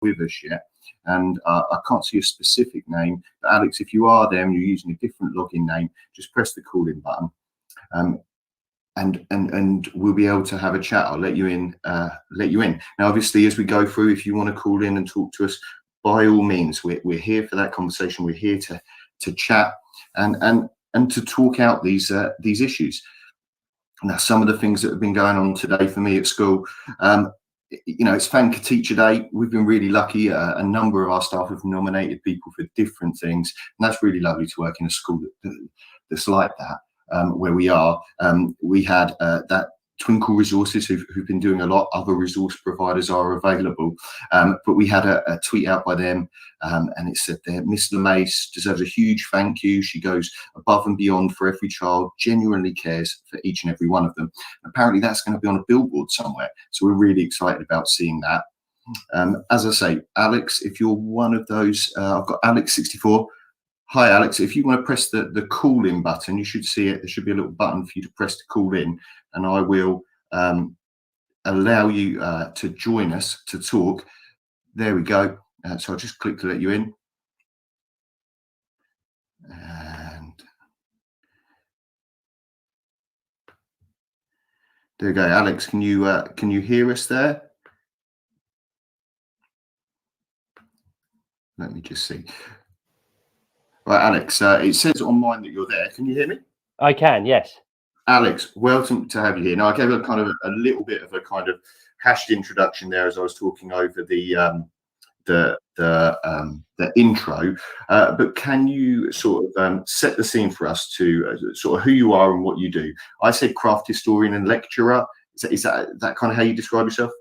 with us yet, and I can't see a specific name. But Alex, if you are there and you're using a different login name, just press the call in button, and we'll be able to have a chat. I'll let you in. Now, obviously, as we go through, if you want to call in and talk to us, by all means, we're here for that conversation. We're here to chat and to talk out these issues. Now, some of the things that have been going on today for me at school, it's Thank a Teacher Day. We've been really lucky. A number of our staff have nominated people for different things, and that's really lovely to work in a school that's like that. Where we are, we had that Twinkle Resources who've been doing a lot. Other resource providers are available, but we had a tweet out by them, and it said there, Miss LeMace deserves a huge thank you. She goes above and beyond for every child, genuinely cares for each and every one of them. Apparently that's going to be on a billboard somewhere, so we're really excited about seeing that. As I say, Alex, if you're one of those, I've got Alex64. Hi, Alex. If you want to press the call in button, you should see it. There should be a little button for you to press to call in, and I will allow you to join us to talk. There we go. So I'll just click to let you in. And there we go. Alex, can you hear us there? Let me just see. Right, Alex, it says on mine that you're there. Can you hear me? I can, yes. Alex, welcome to have you here. Now, I gave a kind of a little bit of a kind of hashed introduction there as I was talking over the intro, but can you sort of set the scene for us to sort of who you are and what you do? I said craft historian and lecturer. Is that kind of how you describe yourself?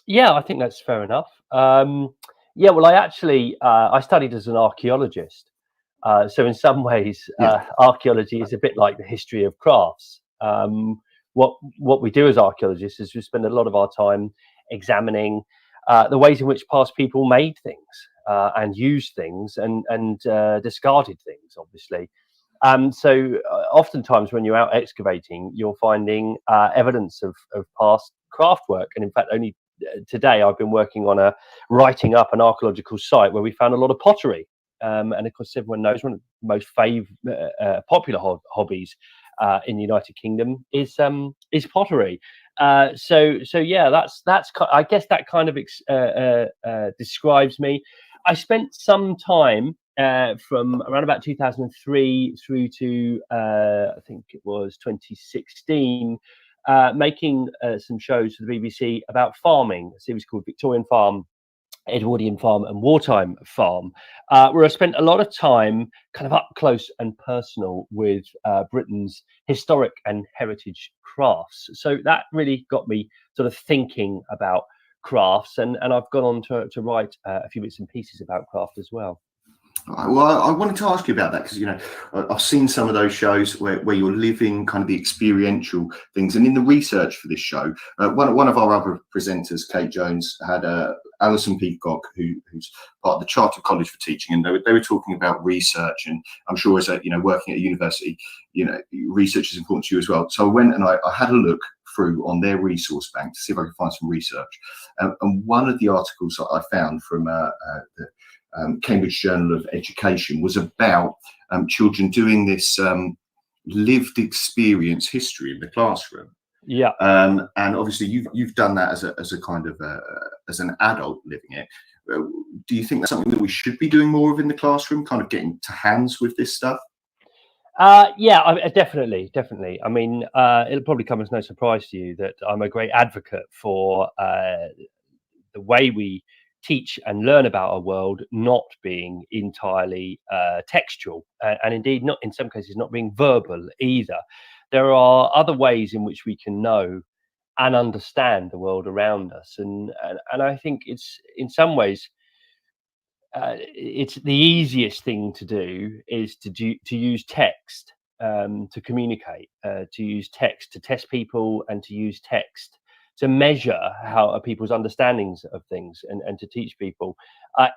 Yeah, I think that's fair enough. Yeah, well, I studied as an archaeologist. So in some ways, archaeology is a bit like the history of crafts. What we do as archaeologists is we spend a lot of our time examining the ways in which past people made things and used things and discarded things, obviously. So oftentimes when you're out excavating, you're finding evidence of past craft work. And in fact, only today I've been working on writing up an archaeological site where we found a lot of pottery. And of course, everyone knows one of the most popular hobbies in the United Kingdom is pottery. So yeah, that's I guess that kind of describes me. I spent some time from around about 2003 through to I think it was 2016, making some shows for the BBC about farming, a series called Victorian Farm, Edwardian Farm and Wartime Farm, where I spent a lot of time kind of up close and personal with Britain's historic and heritage crafts. So that really got me sort of thinking about crafts, and I've gone on to write a few bits and pieces about craft as well. Well, I wanted to ask you about that because, I've seen some of those shows where you're living kind of the experiential things. And in the research for this show, one of our other presenters, Kate Jones, had Alison Peacock, who's part of the Chartered College for Teaching, and they were talking about research. And I'm sure as working at a university, research is important to you as well. So I went and I had a look through on their resource bank to see if I could find some research. And one of the articles that I found from the Cambridge Journal of Education was about children doing this lived experience history in the classroom. Yeah. And obviously you've done that as a kind of as an adult living it. Do you think that's something that we should be doing more of in the classroom, kind of getting to hands with this stuff? Yeah, definitely. I mean, it'll probably come as no surprise to you that I'm a great advocate for the way we teach and learn about our world not being entirely textual, and indeed not in some cases not being verbal either. There are other ways in which we can know and understand the world around us, and I think it's in some ways it's the easiest thing to do is to use text to communicate, to use text to test people, and to use text to measure how people's understandings of things and to teach people.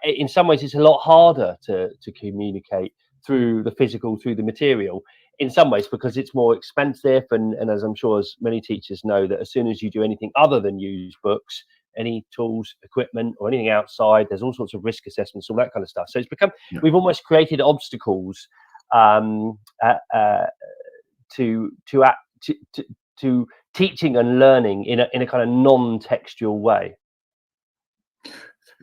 In some ways, it's a lot harder to communicate through the physical, through the material, in some ways, because it's more expensive. And as I'm sure as many teachers know, that as soon as you do anything other than use books, any tools, equipment, or anything outside. There's all sorts of risk assessments, all that kind of stuff. So it's become, we've almost created obstacles to teaching and learning in a kind of non-textual way.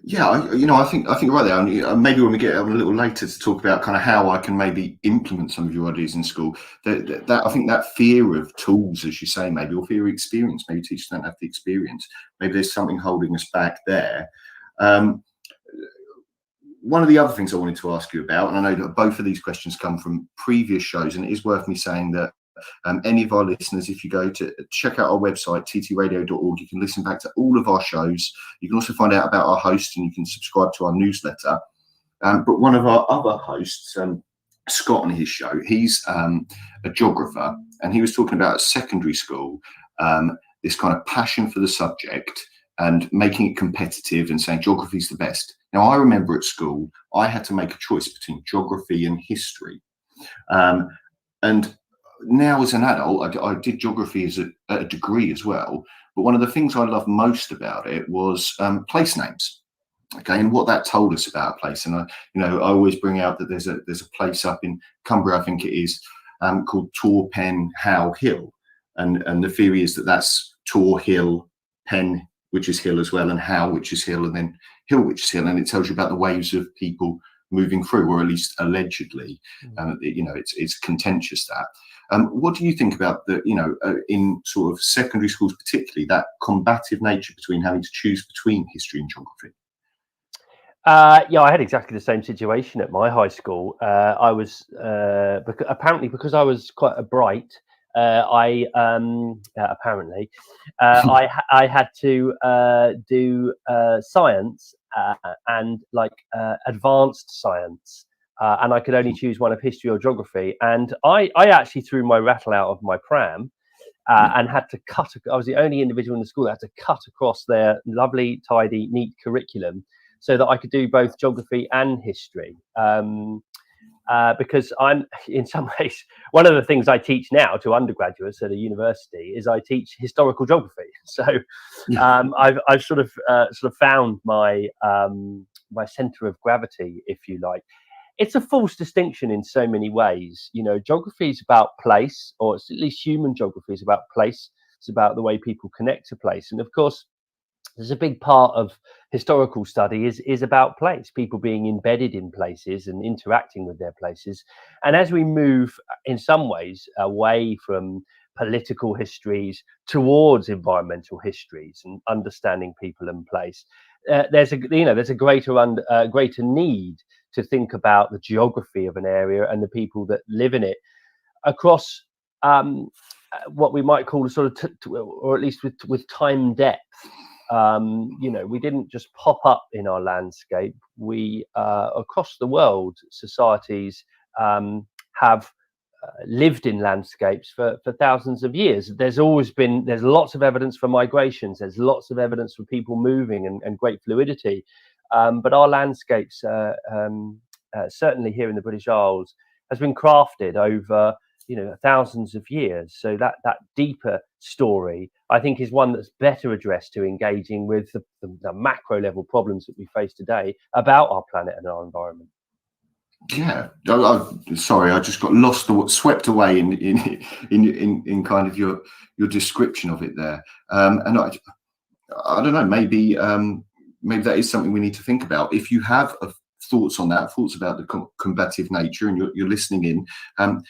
Yeah, I think you're right there. And maybe when we get on a little later to talk about kind of how I can maybe implement some of your ideas in school, that I think that fear of tools, as you say, maybe, or fear of experience, maybe teachers don't have the experience. Maybe there's something holding us back there. One of the other things I wanted to ask you about, and I know that both of these questions come from previous shows, and it is worth me saying that any of our listeners, if you go to check out our website, ttradio.org, you can listen back to all of our shows. You can also find out about our host, and you can subscribe to our newsletter. But one of our other hosts, Scott, on his show, he's a geographer, and he was talking about at secondary school, this kind of passion for the subject and making it competitive and saying geography is the best. Now, I remember at school, I had to make a choice between geography and history. And now as an adult, I did geography as a degree as well. But one of the things I loved most about it was place names. Okay, and what that told us about a place. And I always bring out that there's a place up in Cumbria, I think it is, called Tor Pen How Hill. And the theory is that that's Tor Hill, Pen, which is hill as well, and How, which is hill, and then Hill, which is hill. And it tells you about the waves of people moving through, or at least allegedly. It's contentious that. What do you think about in sort of secondary schools, particularly that combative nature between having to choose between history and geography? I had exactly the same situation at my high school. I was apparently, because I was quite a bright, I had to do science and advanced science. And I could only choose one of history or geography. And I actually threw my rattle out of my pram and had to cut. I was the only individual in the school that had to cut across their lovely, tidy, neat curriculum so that I could do both geography and history. Because I'm, in some ways, one of the things I teach now to undergraduates at a university is I teach historical geography. So I've sort of found my my center of gravity, if you like. It's a false distinction in so many ways. Geography is about place, or it's at least human geography is about place. It's about the way people connect to place. And of course, there's a big part of historical study is about place, people being embedded in places and interacting with their places. And as we move in some ways away from political histories towards environmental histories and understanding people and place, there's a greater need to think about the geography of an area and the people that live in it across what we might call a sort of, or at least with time depth. We didn't just pop up in our landscape. We, across the world, societies have lived in landscapes for thousands of years. There's lots of evidence for migrations. There's lots of evidence for people moving and great fluidity. But our landscapes, certainly here in the British Isles, has been crafted over thousands of years. So that deeper story, I think, is one that's better addressed to engaging with the macro level problems that we face today about our planet and our environment. Yeah, sorry, I just got lost, swept away in kind of your description of it there. And I don't know, maybe that is something we need to think about. If you have thoughts on that, thoughts about the combative nature, and you're listening in,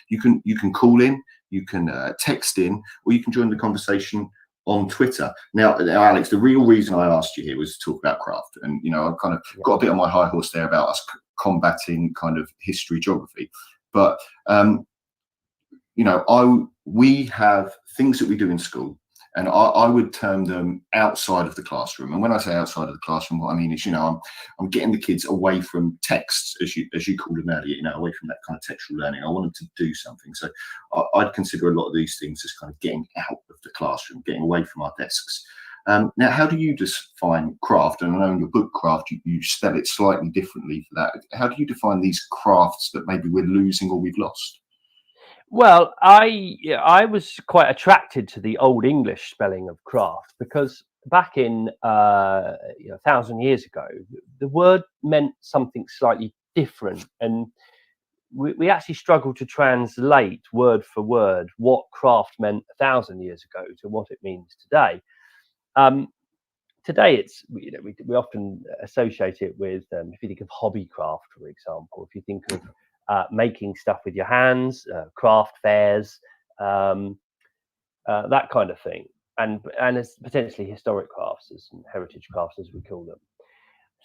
you can call in, you can text in, or you can join the conversation on Twitter. Now, Alex, the real reason I asked you here was to talk about craft, and I've kind of got a bit on my high horse there about us combating kind of history, geography, but we have things that we do in school. And I would term them outside of the classroom. And when I say outside of the classroom, what I mean is, I'm getting the kids away from texts, as you called them earlier, away from that kind of textual learning. I want them to do something. So I'd consider a lot of these things as kind of getting out of the classroom, getting away from our desks. Now, how do you define craft? And I know in your book, Craft, you spell it slightly differently for that. How do you define these crafts that maybe we're losing or we've lost? Well, I was quite attracted to the Old English spelling of craft because back in 1,000 years ago, the word meant something slightly different, and we actually struggle to translate word for word what craft meant 1,000 years ago to what it means today. Today, it's we often associate it with if you think of hobby craft, for example, if you think of making stuff with your hands, craft fairs, that kind of thing, and as potentially historic crafts and heritage crafts, as we call them.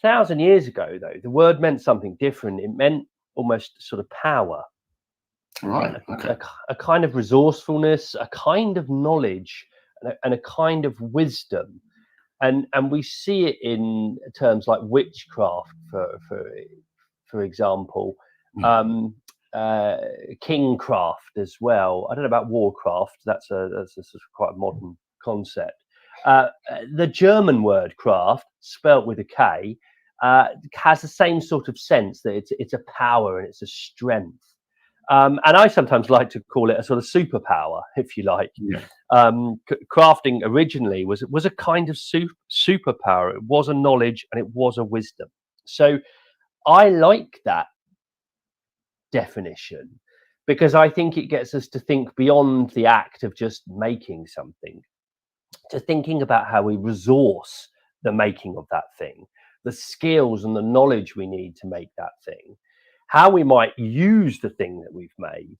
1,000 years ago, though, the word meant something different. It meant almost sort of power, Right. Okay. a kind of resourcefulness, a kind of knowledge, and a kind of wisdom. And we see it in terms like witchcraft, for example, Yeah. kingcraft as well. I don't know about warcraft. That's a sort of quite a modern concept. The German word craft, spelt with a K, has the same sort of sense that it's a power and it's a strength. And I sometimes like to call it a sort of superpower, if you like. Yeah. Crafting originally was a kind of superpower. It was a knowledge and it was a wisdom. So I like that definition because I think it gets us to think beyond the act of just making something, to thinking about how we resource the making of that thing, the skills and the knowledge we need to make that thing, how we might use the thing that we've made,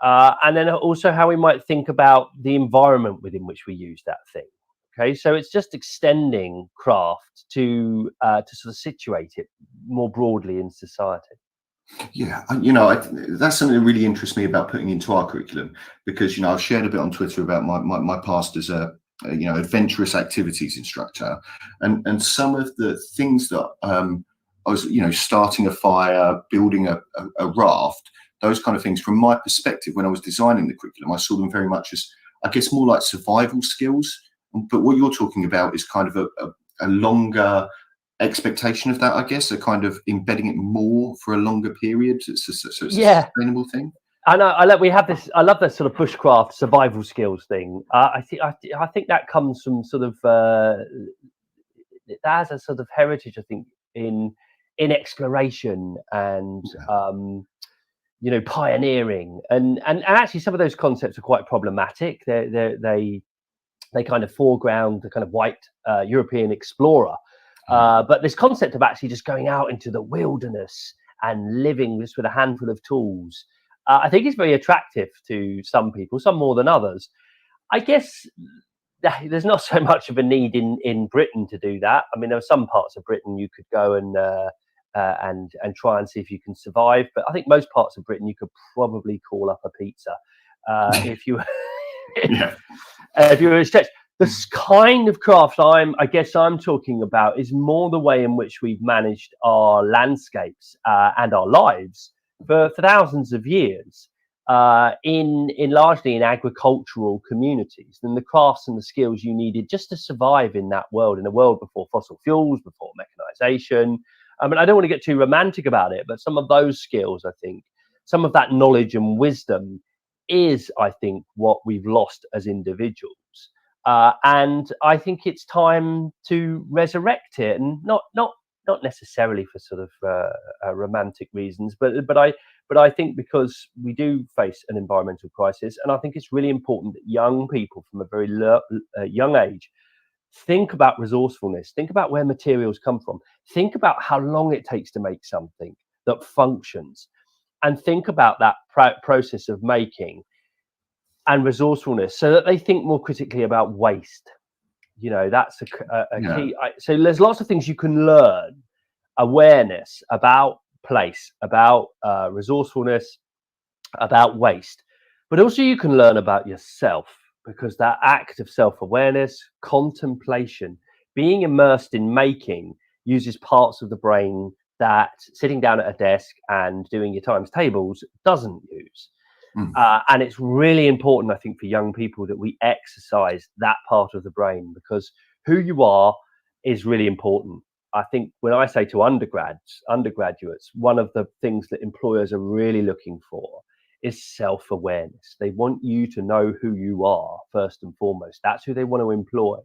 and then also how we might think about the environment within which we use that thing. Okay, so it's just extending craft to sort of situate it more broadly in society. Yeah, that's something that really interests me about putting into our curriculum, because I've shared a bit on Twitter about my past as a adventurous activities instructor, and some of the things that I was starting a fire, building a raft, those kind of things. From my perspective, when I was designing the curriculum, I saw them very much as, I guess, more like survival skills. But what you're talking about is kind of a longer expectation of that, I guess, a kind of embedding it more for a longer period. So it's a sustainable thing. I know. We have this. I love this sort of bushcraft survival skills thing. I think that comes from sort of that has a sort of heritage, I think, in exploration and pioneering, and actually some of those concepts are quite problematic. They kind of foreground the kind of white European explorer. But this concept of actually just going out into the wilderness and living just with a handful of tools, I think is very attractive to some people, some more than others. I guess there's not so much of a need in Britain to do that. I mean, there are some parts of Britain you could go and try and see if you can survive. But I think most parts of Britain you could probably call up a pizza if you if you were stretched. The kind of craft I guess I'm talking about is more the way in which we've managed our landscapes and our lives for thousands of years in largely in agricultural communities, and the crafts and the skills you needed just to survive in that world, in a world before fossil fuels, before mechanization. I mean, I don't want to get too romantic about it, but some of those skills, I think, some of that knowledge and wisdom is, I think, what we've lost as individuals. And I think it's time to resurrect it, and not necessarily for sort of romantic reasons, but I think because we do face an environmental crisis, and I think it's really important that young people from a very young age think about resourcefulness, think about where materials come from, think about how long it takes to make something that functions, and think about that process of making and resourcefulness, so that they think more critically about waste. That's a key. So there's lots of things you can learn, awareness about place, about resourcefulness, about waste, but also you can learn about yourself, because that act of self-awareness, contemplation, being immersed in making, uses parts of the brain that sitting down at a desk and doing your times tables doesn't use. And it's really important, I think, for young people that we exercise that part of the brain, because who you are is really important. I think when I say to undergraduates, one of the things that employers are really looking for is self-awareness. They want you to know who you are first and foremost. That's who they want to employ.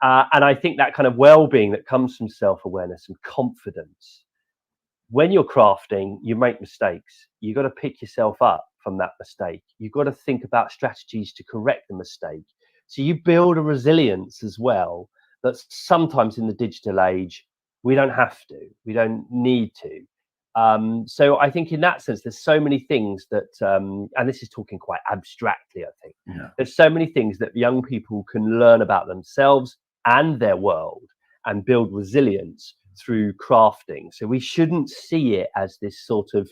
And I think that kind of well-being that comes from self-awareness and confidence. When you're crafting, you make mistakes. You've got to pick yourself up from that mistake. You've got to think about strategies to correct the mistake. So you build a resilience as well that sometimes in the digital age, we don't have to, we don't need to. So I think in that sense, there's so many things that, and this is talking quite abstractly, I think, there's so many things that young people can learn about themselves and their world and build resilience through crafting. So we shouldn't see it as this sort of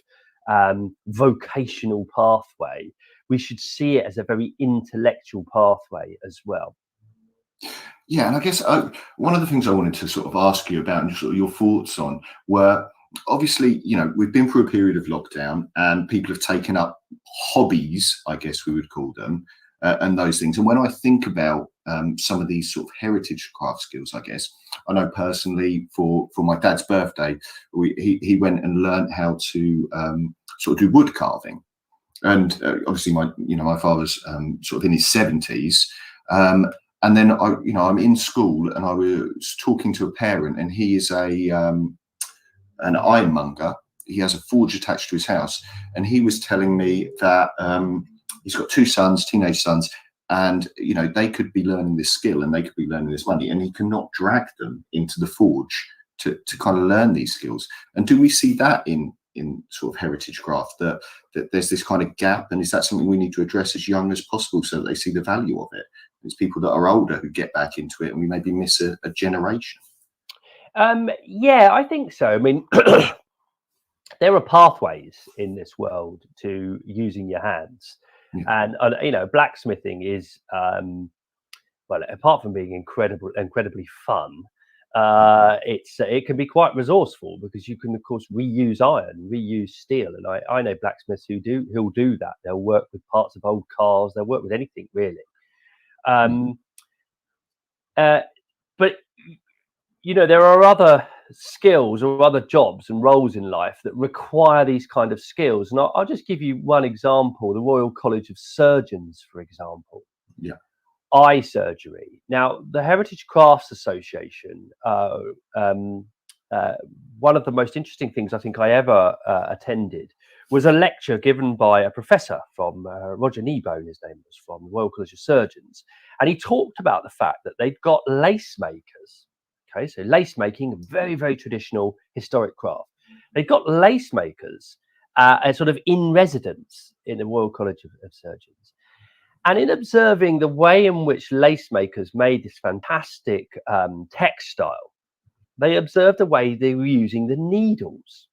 vocational pathway. We should see it as a very intellectual pathway as well. Yeah, and I guess one of the things I wanted to sort of ask you about and sort of your thoughts on were, obviously, you know, we've been through a period of lockdown and people have taken up hobbies, I guess we would call them, and those things. And when I think about some of these sort of heritage craft skills, I guess, I know personally for my dad's birthday, he went and learned how to sort of do wood carving. And obviously my father's sort of in his 70s. And then I'm in school and I was talking to a parent, and he is an ironmonger. He has a forge attached to his house, and he was telling me that he's got 2 sons, teenage sons, and they could be learning this skill and they could be learning this money, and he cannot drag them into the forge to kind of learn these skills. And do we see that in sort of heritage craft, that there's this kind of gap, and is that something we need to address as young as possible so that they see the value of it? It's people that are older who get back into it, and we maybe miss a generation. Yeah, I think so. I mean, there are pathways in this world to using your hands, and blacksmithing is well, apart from being incredibly fun, it can be quite resourceful, because you can of course reuse iron, reuse steel, and I know blacksmiths who'll do that. They'll work with parts of old cars, they'll work with anything really. But there are other skills or other jobs and roles in life that require these kind of skills. And I'll just give you one example: the Royal College of Surgeons, for example. Yeah. Eye surgery. Now, the Heritage Crafts Association, one of the most interesting things I think I ever attended was a lecture given by a professor from Roger Kneebone, his name was, from the Royal College of Surgeons. And he talked about the fact that they've got lace makers. Okay, so lace making, a very, very traditional historic craft. They've got lace makers sort of in residence in the Royal College of Surgeons. And in observing the way in which lace makers made this fantastic textile, they observed the way they were using the needles.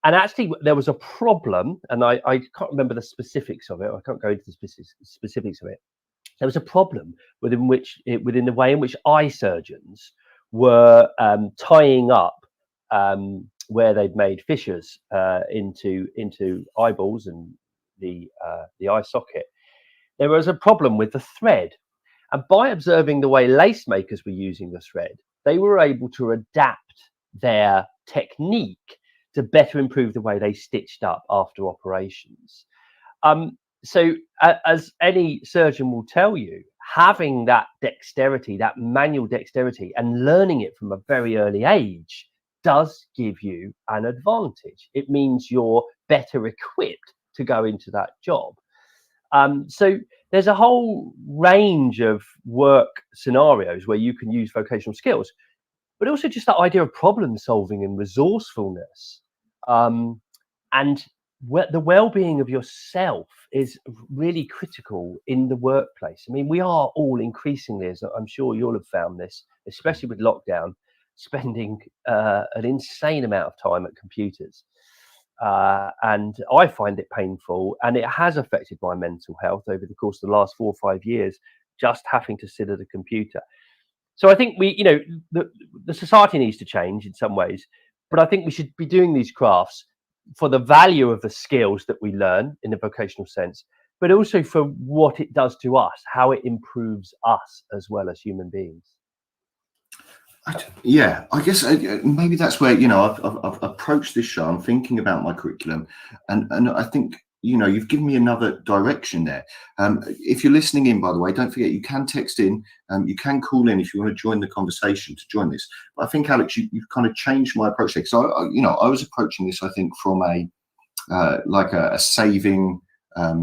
And actually, there was a problem, and I can't remember the specifics of it. I can't go into the specifics of it. There was a problem within the way in which eye surgeons were tying up where they'd made fissures into eyeballs and the eye socket. There was a problem with the thread, and by observing the way lace makers were using the thread, they were able to adapt their technique to better improve the way they stitched up after operations. So as any surgeon will tell you, having that dexterity, that manual dexterity, and learning it from a very early age does give you an advantage. It means you're better equipped to go into that job. So there's a whole range of work scenarios where you can use vocational skills, but also just that idea of problem solving and resourcefulness. And the well-being of yourself is really critical in the workplace. I mean, we are all increasingly, as I'm sure you'll have found this, especially with lockdown, spending an insane amount of time at computers. And I find it painful, and it has affected my mental health over the course of the last 4 or 5 years, just having to sit at a computer. So I think the society needs to change in some ways, but I think we should be doing these crafts for the value of the skills that we learn in a vocational sense, but also for what it does to us, how it improves us as well as human beings. Yeah, I guess maybe that's where I've approached this show. I'm thinking about my curriculum, and I think you've given me another direction there. If you're listening in, by the way, don't forget you can text in, you can call in if you want to join the conversation to join this. But I think, Alex, you've kind of changed my approach there. So I was approaching this, I think, from a saving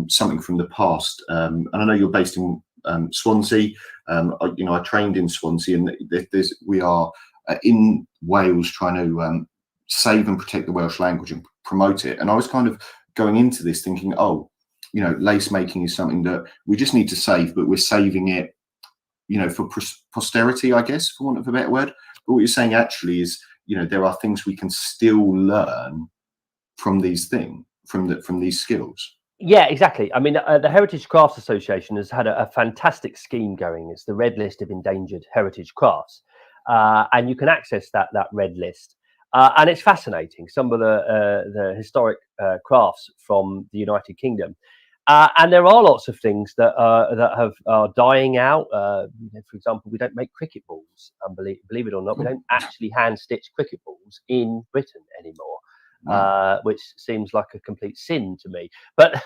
something from the past. And I know you're based in Swansea. I trained in Swansea, and we are in Wales trying to save and protect the Welsh language and promote it. And I was kind of going into this thinking, lace making is something that we just need to save, but we're saving it, for posterity, I guess, for want of a better word. But what you're saying actually is, there are things we can still learn from these things, from these skills. Yeah, exactly. I mean, the Heritage Crafts Association has had a fantastic scheme going. It's the Red List of Endangered Heritage Crafts, and you can access that red list. And it's fascinating. Some of the historic crafts from the United Kingdom, and there are lots of things that are dying out. For example, we don't make cricket balls. Believe it or not, we don't actually hand stitch cricket balls in Britain anymore. Wow. Which seems like a complete sin to me. But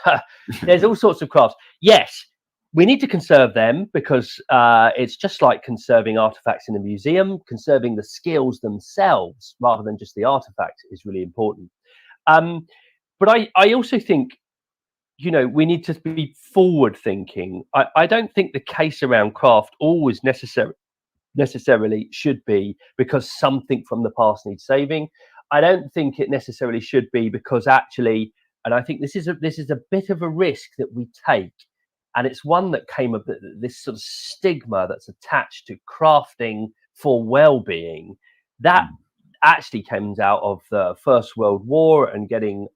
there's all sorts of crafts. Yes, we need to conserve them because it's just like conserving artifacts in a museum. Conserving the skills themselves rather than just the artifacts is really important. But I also think, we need to be forward thinking. I don't think the case around craft always necessarily should be because something from the past needs saving. I don't think it necessarily should be because actually, and I think this is a bit of a risk that we take, and it's one that came of this sort of stigma that's attached to crafting for well-being that actually comes out of the First World War and getting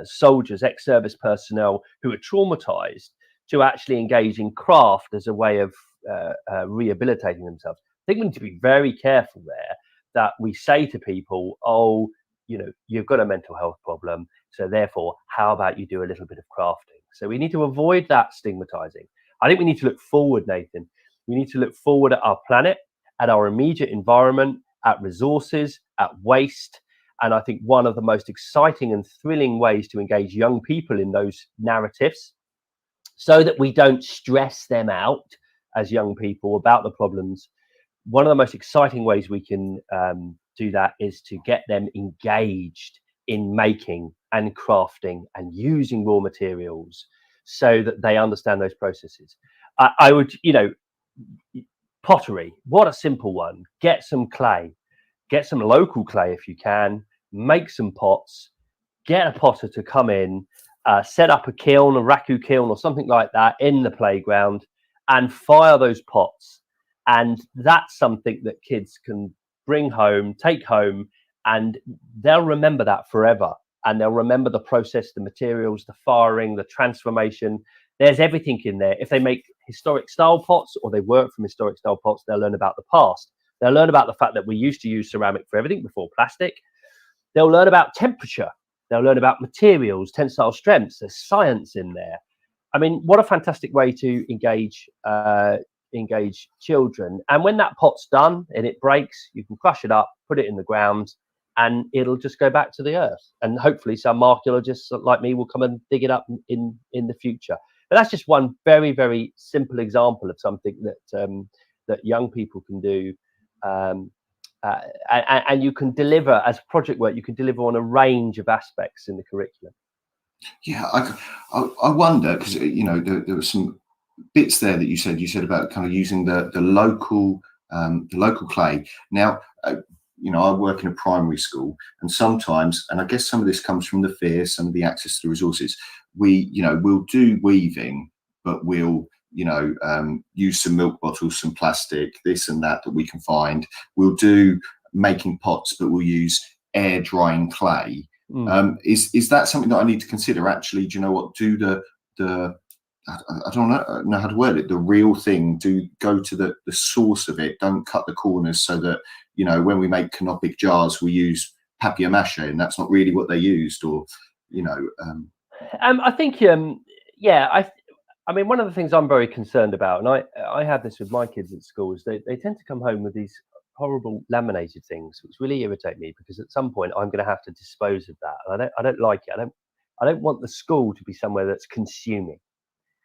soldiers, ex-service personnel who are traumatized to actually engage in craft as a way of rehabilitating themselves. I think we need to be very careful there that we say to people, you've got a mental health problem, so therefore, how about you do a little bit of crafting? So we need to avoid that stigmatizing. I think we need to look forward, Nathan. We need to look forward at our planet, at our immediate environment, at resources, at waste. And I think one of the most exciting and thrilling ways to engage young people in those narratives so that we don't stress them out as young people about the problems. One of the most exciting ways we can do that is to get them engaged in making and crafting and using raw materials so that they understand those processes. I would, pottery, what a simple one. Get some clay, get some local clay if you can, make some pots, get a potter to come in, set up a kiln, a raku kiln or something like that in the playground and fire those pots. And that's something that kids can bring home, take home, and they'll remember that forever. And they'll remember the process, the materials, the firing, the transformation. There's everything in there. If they make historic style pots or they work from historic style pots, they'll learn about the past. They'll learn about the fact that we used to use ceramic for everything before plastic. They'll learn about temperature. They'll learn about materials, tensile strengths. There's science in there. I mean, what a fantastic way to engage children. And when that pot's done and it breaks, you can crush it up, put it in the ground, and it'll just go back to the earth. And hopefully some archaeologists like me will come and dig it up in the future. But that's just one very, very simple example of something that young people can do. And you can deliver as project work, you can deliver on a range of aspects in the curriculum. Yeah, I wonder, because, there were some bits there that you said about kind of using the local clay. Now, I work in a primary school, and sometimes, and I guess some of this comes from the fear, some of the access to the resources, we'll do weaving, but we'll, use some milk bottles, some plastic, this and that we can find. We'll do making pots, but we'll use air drying clay. Is that something that I need to consider? Actually, do you know what? Do the I don't know how to word it. The real thing. Do go to the source of it. Don't cut the corners so that when we make canopic jars, we use papier mâché, and that's not really what they used. Or I think I mean, one of the things I'm very concerned about, and I have this with my kids at school, is they tend to come home with these horrible laminated things, which really irritate me because at some point I'm going to have to dispose of that. And I don't like it. I don't want the school to be somewhere that's consuming.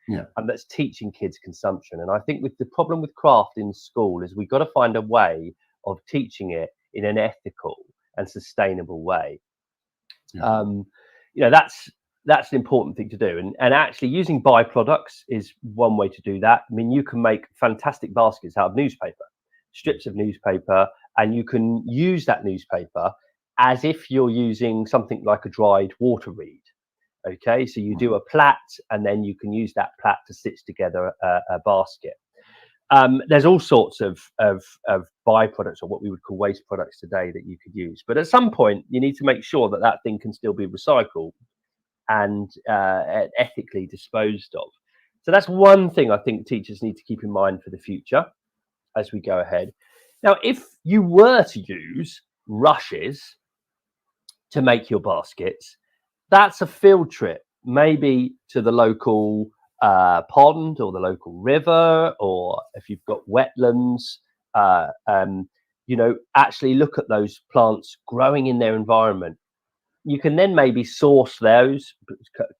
Yeah. And that's teaching kids consumption. And I think with the problem with craft in school is we've got to find a way of teaching it in an ethical and sustainable way. Yeah. That's an important thing to do. And actually using byproducts is one way to do that. I mean, you can make fantastic baskets out of newspaper, strips of newspaper, and you can use that newspaper as if you're using something like a dried water reed. Okay, so you do a plait, and then you can use that plait to stitch together a basket. There's all sorts of byproducts, or what we would call waste products today, that you could use. But at some point, you need to make sure that that thing can still be recycled and ethically disposed of. So that's one thing I think teachers need to keep in mind for the future as we go ahead. Now, if you were to use rushes to make your baskets, that's a field trip, maybe to the local pond or the local river, or if you've got wetlands, actually look at those plants growing in their environment. You can then maybe source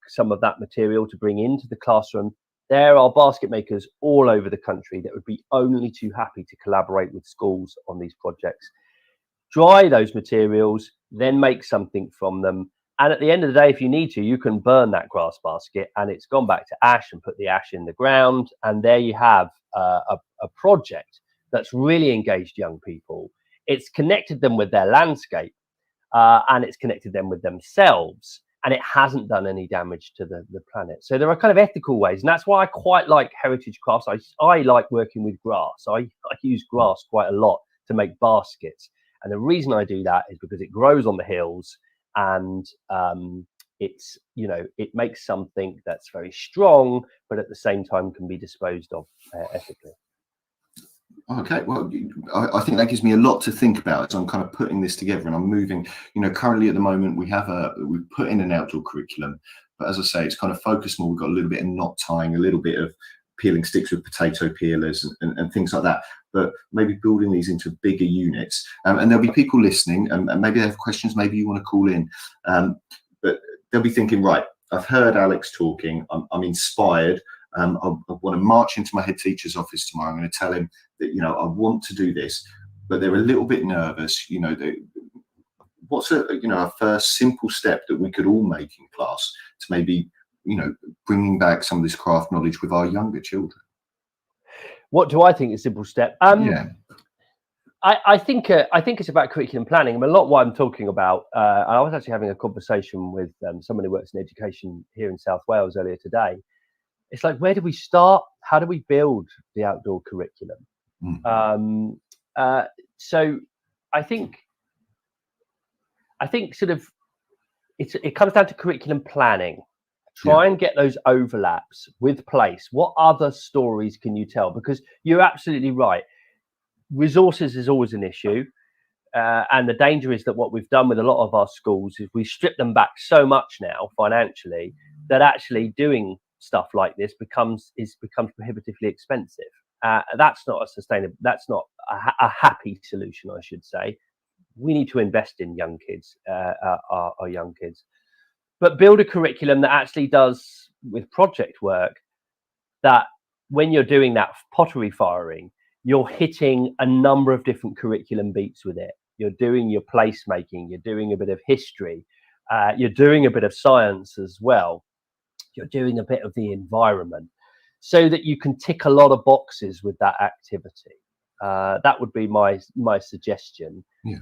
some of that material to bring into the classroom. There are basket makers all over the country that would be only too happy to collaborate with schools on these projects. Dry those materials, then make something from them. And at the end of the day, if you need to, you can burn that grass basket and it's gone back to ash, and put the ash in the ground. And there you have a project that's really engaged young people. It's connected them with their landscape, and it's connected them with themselves. And it hasn't done any damage to the planet. So there are kind of ethical ways. And that's why I quite like heritage crafts. I like working with grass. I use grass quite a lot to make baskets. And the reason I do that is because it grows on the hills, and it makes something that's very strong, but at the same time can be disposed of ethically. Okay, well, I think that gives me a lot to think about as I'm kind of putting this together, and I'm moving. Currently at the moment we've put in an outdoor curriculum, but as I say, it's kind of focused more. We've got a little bit of knot tying, a little bit of peeling sticks with potato peelers and things like that, but maybe building these into bigger units. And there'll be people listening, and maybe they have questions, maybe you want to call in, but they'll be thinking, right, I've heard Alex talking, I'm inspired, I want to march into my head teacher's office tomorrow. I'm going to tell him that, I want to do this, but they're a little bit nervous. What's a first simple step that we could all make in class to maybe, bringing back some of this craft knowledge with our younger children? What do I think is a simple step? Yeah. I think it's about curriculum planning. I mean, a lot of what I'm talking about, I was actually having a conversation with someone who works in education here in South Wales earlier today. It's like, where do we start? How do we build the outdoor curriculum? So I think sort of it comes down to curriculum planning. Try and get those overlaps with place. What other stories can you tell? Because you're absolutely right. Resources is always an issue. And the danger is that what we've done with a lot of our schools is we strip them back so much now financially that actually doing stuff like this becomes prohibitively expensive. That's not a sustainable, that's not a happy solution, I should say. We need to invest in young kids, our young kids. But build a curriculum that actually does, with project work, that when you're doing that pottery firing, you're hitting a number of different curriculum beats with it. You're doing your placemaking, you're doing a bit of history, you're doing a bit of science as well. You're doing a bit of the environment, so that you can tick a lot of boxes with that activity. That would be my suggestion. Yeah.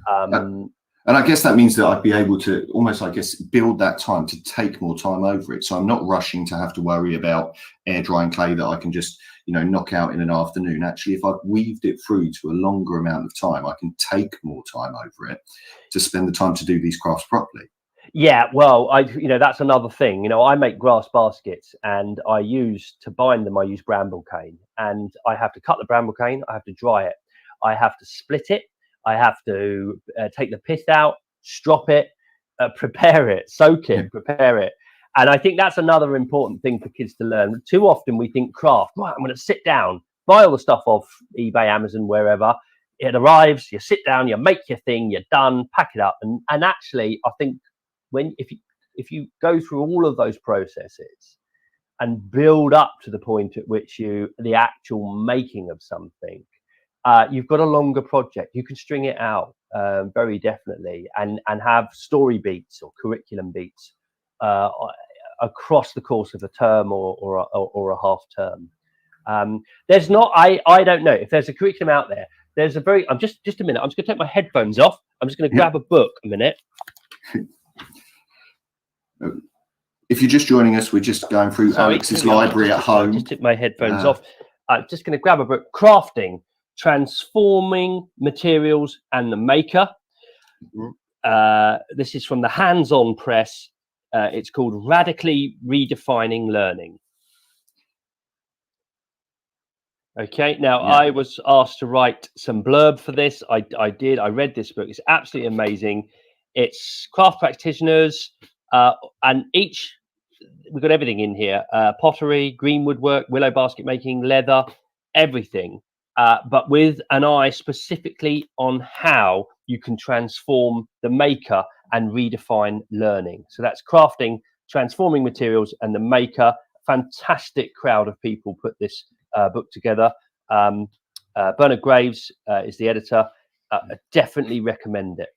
And I guess that means that I'd be able to almost, build that time to take more time over it. So I'm not rushing to have to worry about air drying clay that I can just, knock out in an afternoon. Actually, if I've weaved it through to a longer amount of time, I can take more time over it to spend the time to do these crafts properly. Yeah, well, that's another thing. I make grass baskets, and I use bramble cane, and I have to cut the bramble cane. I have to dry it. I have to split it. I have to take the pith out, strop it, prepare it, soak it, prepare it. And I think that's another important thing for kids to learn. Too often we think craft, right, I'm going to sit down, buy all the stuff off eBay, Amazon, wherever. It arrives, you sit down, you make your thing, you're done, pack it up. And actually, I think if you go through all of those processes and build up to the point at which the actual making of something, you've got a longer project. You can string it out very definitely, and have story beats or curriculum beats across the course of a term or a half term. There's not, I don't know if there's a curriculum out there. There's a very, I'm just a minute. I'm just going to take my headphones off. I'm just going to grab a book a minute. If you're just joining us, we're just going through Alex's library at home. Just took my headphones off. I'm just going to grab a book, Crafting, Transforming Materials and the Maker. This is from the Hands-On Press. It's called Radically Redefining Learning. Okay, now I was asked to write some blurb for this. I did. I read this book. It's absolutely amazing. It's craft practitioners, and we've got everything in here: pottery, green woodwork, willow basket making, leather, everything. But with an eye specifically on how you can transform the maker and redefine learning. So that's Crafting, Transforming Materials and the Maker. Fantastic crowd of people put this book together. Bernard Graves is the editor. Definitely recommend it.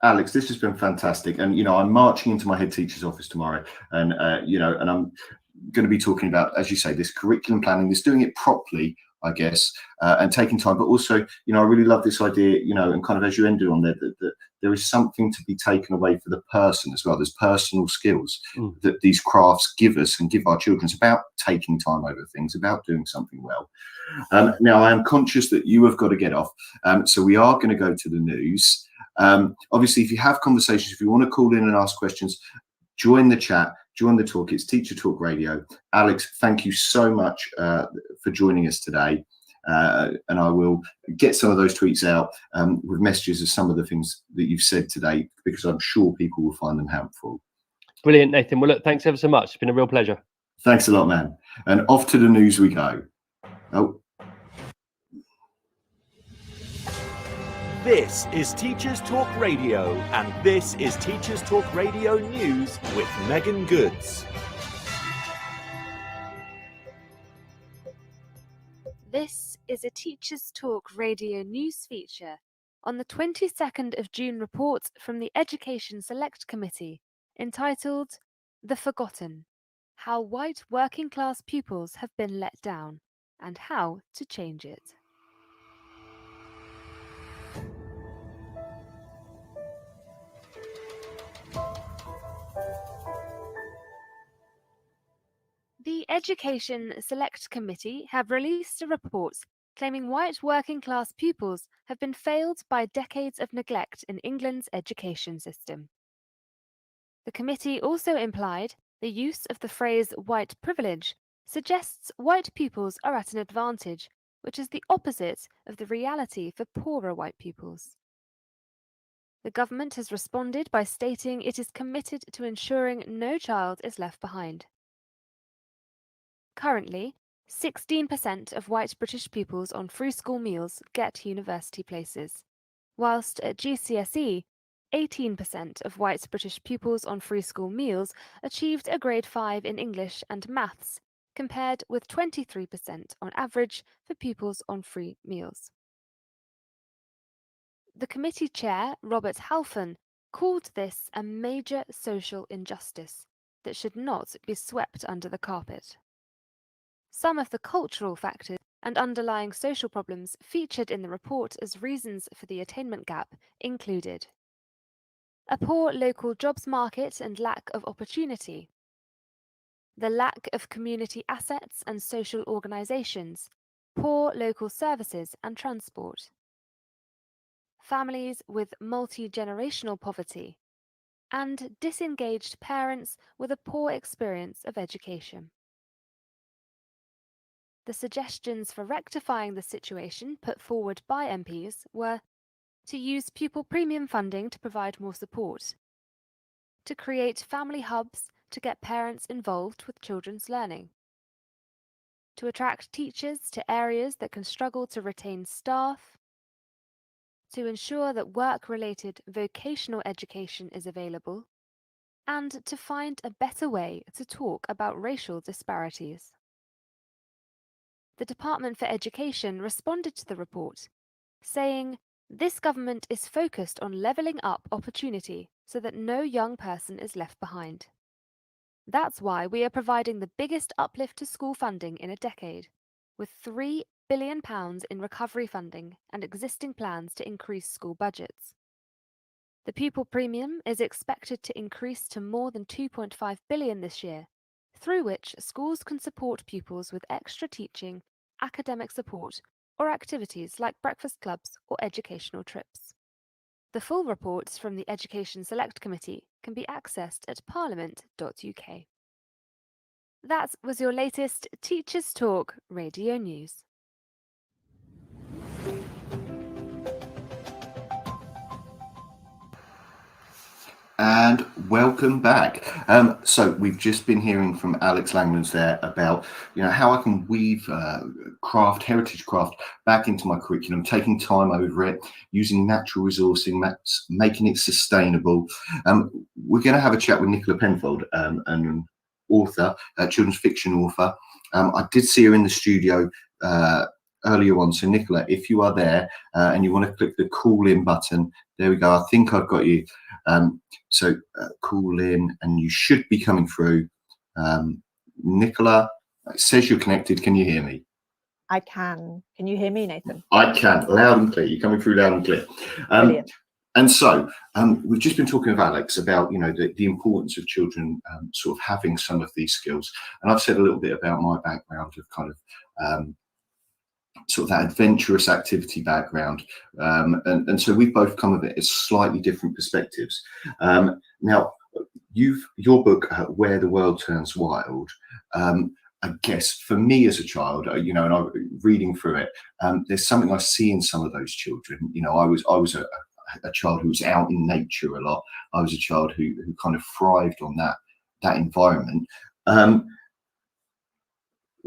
Alex, this has been fantastic, and I'm marching into my head teacher's office tomorrow, and and I'm going to be talking about, as you say, this curriculum planning, this doing it properly, I guess, and taking time. But also, I really love this idea, and kind of as you ended on there, that there is something to be taken away for the person as well. There's personal skills that these crafts give us and give our children. It's about taking time over things, about doing something well. Now, I am conscious that you have got to get off, so we are going to go to the news. Obviously, if you have conversations, if you want to call in and ask questions, join the chat, join the talk. It's Teacher Talk Radio. Alex, thank you so much for joining us today. And I will get some of those tweets out with messages of some of the things that you've said today, because I'm sure people will find them helpful. Brilliant, Nathan. Well, look, thanks ever so much. It's been a real pleasure. Thanks a lot, man. And off to the news we go. Oh. This is Teachers Talk Radio, and this is Teachers Talk Radio News with Megan Goods. This is a Teachers Talk Radio News feature on the 22nd of June report from the Education Select Committee entitled The Forgotten: How White Working Class Pupils Have Been Let Down and How to Change It. The Education Select Committee have released a report claiming white working class pupils have been failed by decades of neglect in England's education system. The committee also implied the use of the phrase white privilege suggests white pupils are at an advantage, which is the opposite of the reality for poorer white pupils. The government has responded by stating it is committed to ensuring no child is left behind. Currently, 16% of white British pupils on free school meals get university places, whilst at GCSE, 18% of white British pupils on free school meals achieved a grade 5 in English and maths, compared with 23% on average for pupils on free meals. The committee chair, Robert Halfon, called this a major social injustice that should not be swept under the carpet. Some of the cultural factors and underlying social problems featured in the report as reasons for the attainment gap included a poor local jobs market and lack of opportunity, the lack of community assets and social organisations, poor local services and transport, families with multi-generational poverty, and disengaged parents with a poor experience of education. The suggestions for rectifying the situation put forward by MPs were to use pupil premium funding to provide more support, to create family hubs to get parents involved with children's learning, to attract teachers to areas that can struggle to retain staff, to ensure that work-related vocational education is available, and to find a better way to talk about racial disparities. The Department for Education responded to the report, saying, "This government is focused on levelling up opportunity so that no young person is left behind. That's why we are providing the biggest uplift to school funding in a decade, with £3 billion in recovery funding and existing plans to increase school budgets. The pupil premium is expected to increase to more than £2.5 billion this year, through which schools can support pupils with extra teaching, academic support, or activities like breakfast clubs or educational trips." The full reports from the Education Select Committee can be accessed at parliament.uk. That was your latest Teachers Talk radio news. And welcome back. So we've just been hearing from Alex Langlands there about, how I can weave heritage craft back into my curriculum, taking time over it, using natural resourcing, making it sustainable. We're going to have a chat with Nicola Penfold, an author, a children's fiction author. I did see her in the studio earlier on. So Nicola, if you are there and you want to click the call in button, there we go. I think I've got you. So call in and you should be coming through. Nicola, it says you're connected. Can you hear me? I can. Can you hear me, Nathan? I can, loud and clear. You're coming through loud and clear. Brilliant. And so we've just been talking with Alex about, the importance of children sort of having some of these skills. And I've said a little bit about my background of kind of sort of that adventurous activity background. And so we've both come at it as slightly different perspectives. Now, your book, Where the World Turns Wild, I guess for me as a child, and I'm reading through it, there's something I see in some of those children. I was a child who was out in nature a lot. I was a child who kind of thrived on that environment.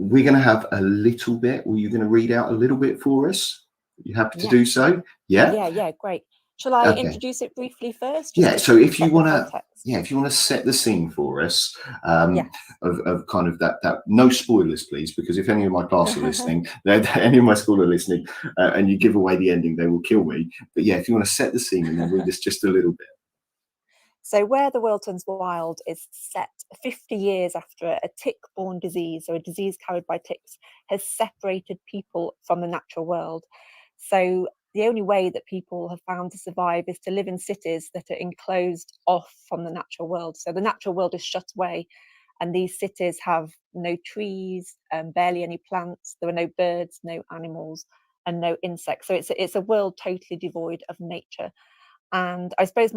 We're going to have a little bit. Were you going to read out a little bit for us? You happy to do so? Yeah. Yeah, great. Shall I introduce it briefly first? So if you want to set the scene for us, of kind of that, no spoilers, please, because if any of my class are listening, any of my school are listening, and you give away the ending, they will kill me. But yeah, if you want to set the scene and then read us just a little bit. So Where the World Turns Wild is set 50 years after a tick-borne disease, or a disease carried by ticks, has separated people from the natural world. So the only way that people have found to survive is to live in cities that are enclosed off from the natural world. So the natural world is shut away, and these cities have no trees, barely any plants. There are no birds, no animals, and no insects. So it's a world totally devoid of nature. And I suppose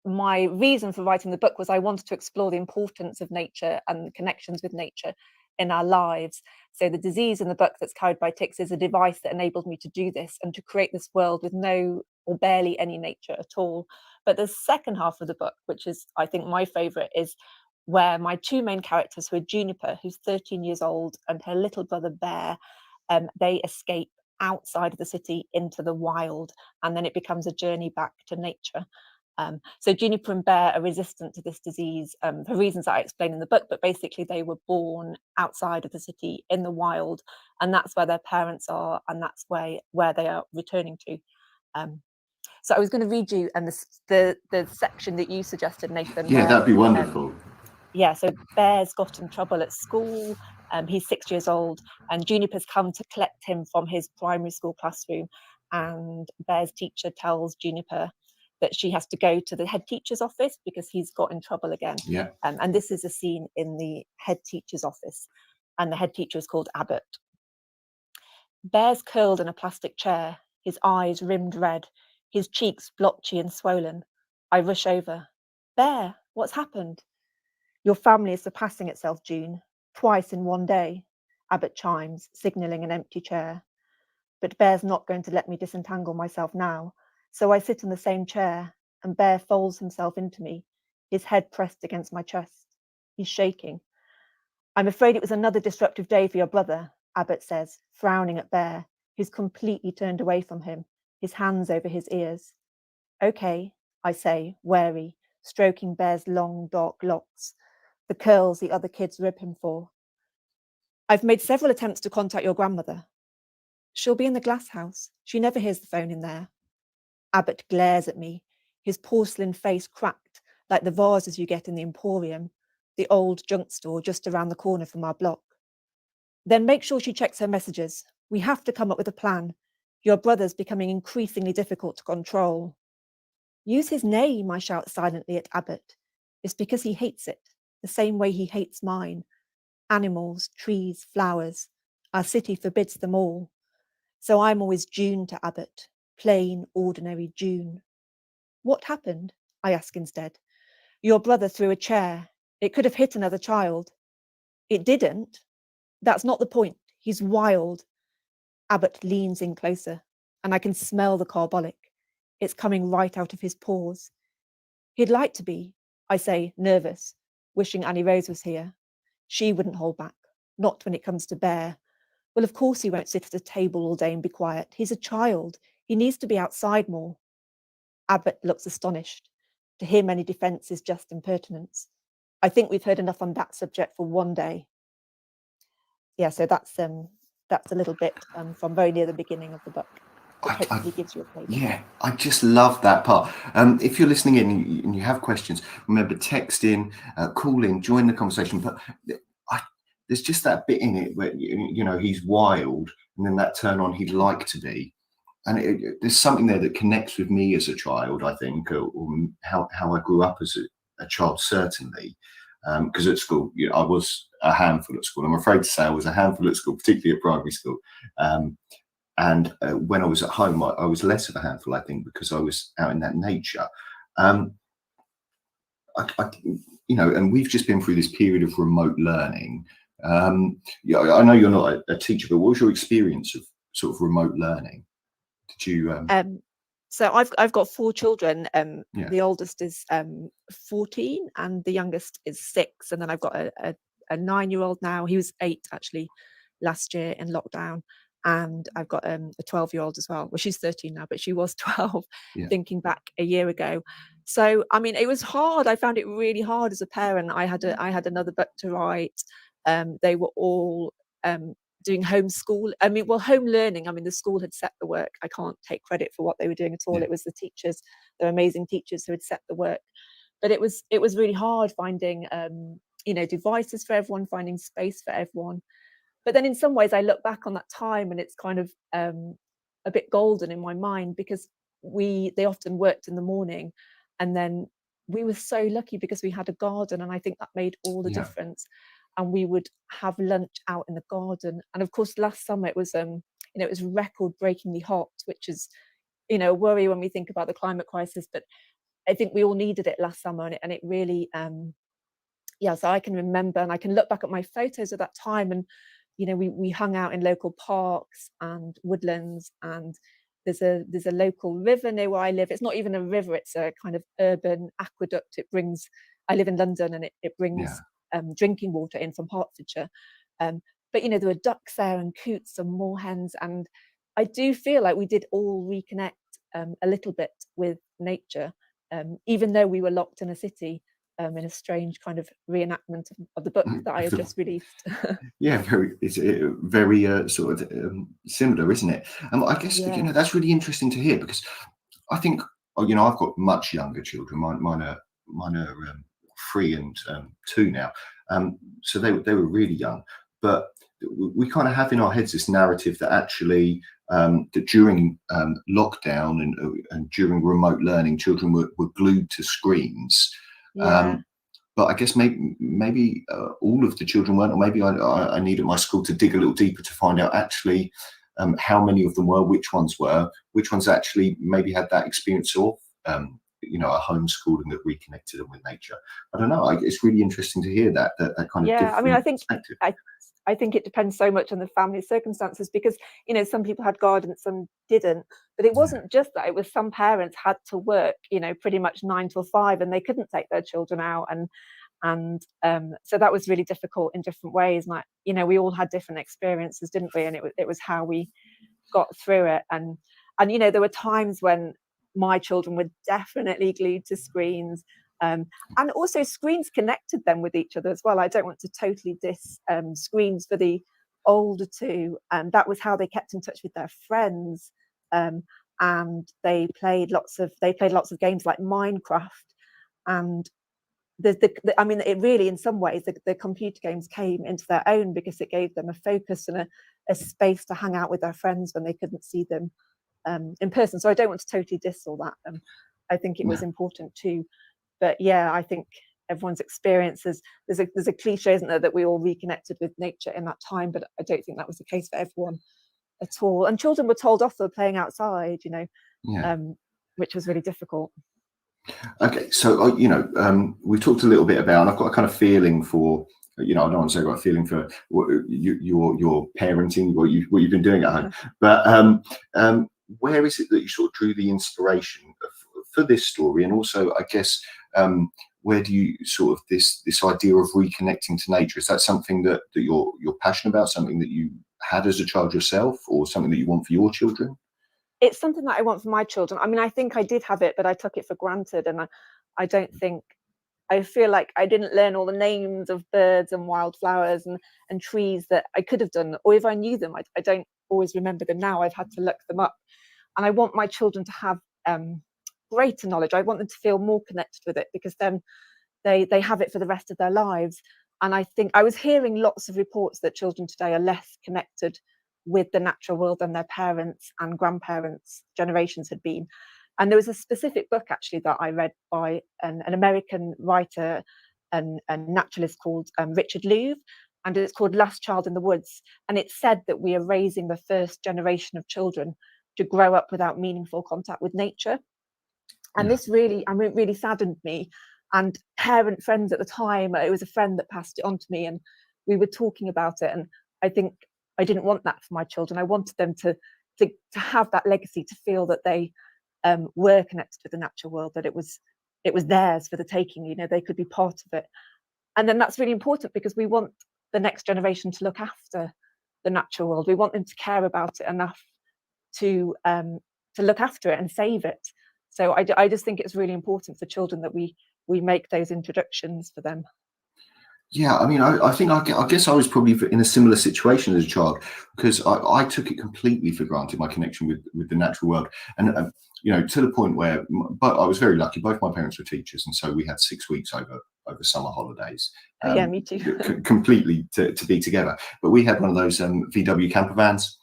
my reason for writing the book was I wanted to explore the importance of nature and the connections with nature in our lives. So the disease in the book that's carried by ticks is a device that enabled me to do this and to create this world with no or barely any nature at all. But the second half of the book, which is, I think, my favourite, is where my two main characters, who are Juniper, who's 13 years old, and her little brother Bear, they escape outside of the city into the wild, and then it becomes a journey back to nature. So Juniper and Bear are resistant to this disease for reasons that I explain in the book, but basically they were born outside of the city in the wild, and that's where their parents are, and that's where they are returning to. So I was going to read you the section that you suggested, Nathan. Yeah, that'd be wonderful. So Bear's got in trouble at school. He's 6 years old, and Juniper's come to collect him from his primary school classroom, and Bear's teacher tells Juniper that she has to go to the head teacher's office because he's got in trouble again. Yeah. And this is a scene in the head teacher's office, and the head teacher is called Abbott. Bear's curled in a plastic chair, his eyes rimmed red, his cheeks blotchy and swollen. I rush over. Bear, what's happened? Your family is surpassing itself, June. Twice in one day, Abbott chimes, signalling an empty chair. But Bear's not going to let me disentangle myself now. So I sit in the same chair, and Bear folds himself into me, his head pressed against my chest. He's shaking. I'm afraid it was another disruptive day for your brother, Abbott says, frowning at Bear, who's completely turned away from him, his hands over his ears. Okay, I say, wary, stroking Bear's long, dark locks, the curls the other kids rib him for. I've made several attempts to contact your grandmother. She'll be in the glass house. She never hears the phone in there. Abbott glares at me, his porcelain face cracked like the vases you get in the Emporium, the old junk store just around the corner from our block. Then make sure she checks her messages. We have to come up with a plan. Your brother's becoming increasingly difficult to control. Use his name, I shout silently at Abbott. It's because he hates it, the same way he hates mine. Animals, trees, flowers. Our city forbids them all. So I'm always June to Abbott, plain, ordinary June. What happened? I ask instead. Your brother threw a chair. It could have hit another child. It didn't. That's not the point. He's wild. Abbott leans in closer, and I can smell the carbolic. It's coming right out of his pores. He'd like to be, I say, nervous, wishing Annie Rose was here. She wouldn't hold back, not when it comes to Bear. Well, of course he won't sit at a table all day and be quiet. He's a child. He needs to be outside more. Abbott looks astonished. To him, any defence is just impertinence. I think we've heard enough on that subject for one day. Yeah, so that's a little bit from very near the beginning of the book. Hopefully gives you a flavour. Yeah, I just love that part. If you're listening in and you have questions, remember, text in, call in, join the conversation. But there's just that bit in it where, you know, he's wild, and then that turn on he'd like to be. And there's something there that connects with me as a child, I think, or how I grew up as a child, certainly. Because at school, you know, I was a handful at school. I'm afraid to say I was a handful at school, particularly at primary school. And when I was at home, I was less of a handful, I think, because I was out in that nature. You know, and we've just been through this period of remote learning. Yeah, I know you're not a teacher, but what was your experience of sort of remote learning? Did you? So I've got 4 children. Yeah. The oldest is 14, and the youngest is 6. And then I've got a 9-year-old now. He was 8 actually last year in lockdown. And I've got a 12-year-old as well. Well, she's 13 now, but she was 12, thinking back a year ago. So, I mean, it was hard. I found it really hard as a parent. I had another book to write. They were all doing homeschool. I mean, well, home learning. I mean, the school had set the work. I can't take credit for what they were doing at all. It was the teachers, they're amazing teachers who had set the work. But it was really hard finding, you know, devices for everyone, finding space for everyone. But then in some ways I look back on that time and it's kind of a bit golden in my mind, because they often worked in the morning, and then we were so lucky because we had a garden, and I think that made all the difference. And we would have lunch out in the garden. And of course, last summer it was, you know, it was record-breakingly hot, which is, you know, a worry when we think about the climate crisis. But I think we all needed it last summer, and it really, so I can remember, and I can look back at my photos of that time, and you know, we hung out in local parks and woodlands, and there's a local river near where I live. It's not even a river, it's a kind of urban aqueduct. I live in London, and it brings drinking water in from Hertfordshire. But you know, there were ducks there and coots and moorhens, and I do feel like we did all reconnect a little bit with nature, even though we were locked in a city. In a strange kind of reenactment of the book that I have just released. Yeah, it's very sort of similar, isn't it? I guess you know, that's really interesting to hear, because I think, you know, I've got much younger children. Mine are 3 and 2 now, so they were really young. But we kind of have in our heads this narrative that actually that during lockdown and during remote learning, children were glued to screens. But I guess maybe all of the children weren't, or maybe I need at my school to dig a little deeper to find out actually how many of them were, which ones actually maybe had that experience of you know, a homeschooling that reconnected them with nature. I don't know. It's really interesting to hear that kind of different I mean, I think perspective. I think it depends so much on the family circumstances, because you know, some people had gardens, some didn't. But it wasn't just that. It was some parents had to work, you know, pretty much 9 till 5, and they couldn't take their children out, and so that was really difficult in different ways. Like, you know, we all had different experiences, didn't we? And it was how we got through it. And you know, there were times when my children were definitely glued to screens, And also screens connected them with each other as well. I don't want to totally diss screens for the older two, and that was how they kept in touch with their friends. And they played lots of games like Minecraft. And I mean, it really, in some ways, the computer games came into their own because it gave them a focus and a space to hang out with their friends when they couldn't see them in person. So I don't want to totally diss all that. I think it was important too. But yeah, I think everyone's experiences, there's a cliche, isn't there, that we all reconnected with nature in that time, but I don't think that was the case for everyone at all. And children were told off for playing outside, which was really difficult. Okay, so we talked a little bit about, and I've got a kind of feeling for, I don't want to say I've got a feeling for what your parenting, what you've been doing at home, but where is it that you sort of drew the inspiration for this story, and also, I guess, where do you sort of this idea of reconnecting to nature? Is that something that you're passionate about, something that you had as a child yourself, or something that you want for your children? It's something that I want for my children. I mean, I think I did have it, but I took it for granted, and I don't think, I feel like I didn't learn all the names of birds and wildflowers and trees that I could have done, or if I knew them, I don't always remember them now. I've had to look them up, and I want my children to have greater knowledge. I want them to feel more connected with it, because then they have it for the rest of their lives. And I think I was hearing lots of reports that children today are less connected with the natural world than their parents and grandparents' generations had been. And there was a specific book actually that I read by an American writer and naturalist called Richard Louv, and it's called Last Child in the Woods. And it said that we are raising the first generation of children to grow up without meaningful contact with nature. And this really saddened me. And parent friends at the time, it was a friend that passed it on to me, and we were talking about it. And I think I didn't want that for my children. I wanted them to have that legacy, to feel that they were connected to the natural world, that it was theirs for the taking. They could be part of it. And then that's really important, because we want the next generation to look after the natural world. We want them to care about it enough to look after it and save it. So I just think it's really important for children that we make those introductions for them. Yeah, I mean, I guess I was probably in a similar situation as a child, because I took it completely for granted, my connection with the natural world, and to the point where, but I was very lucky. Both my parents were teachers, and so we had 6 weeks over summer holidays. Yeah, me too. Completely to be together. But we had one of those VW camper vans,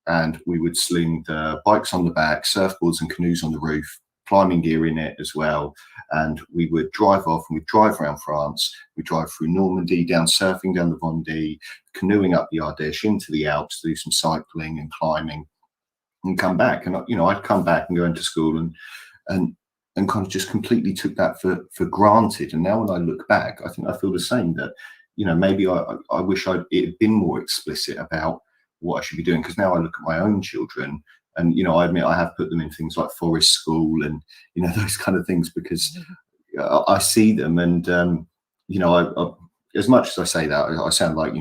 and we would sling the bikes on the back, surfboards and canoes on the roof, climbing gear in it as well, and we would drive off, and we'd drive around France. We'd drive through Normandy, down surfing down the Vendée, canoeing up the Ardèche into the Alps, do some cycling and climbing, and come back. And I'd come back and go into school and kind of just completely took that for granted. And now when I look back, I think I feel the same, that maybe I wish it had been more explicit about what I should be doing, because now I look at my own children, and I admit I have put them in things like forest school and those kind of things, because I see them, and I as much as I say that, I sound like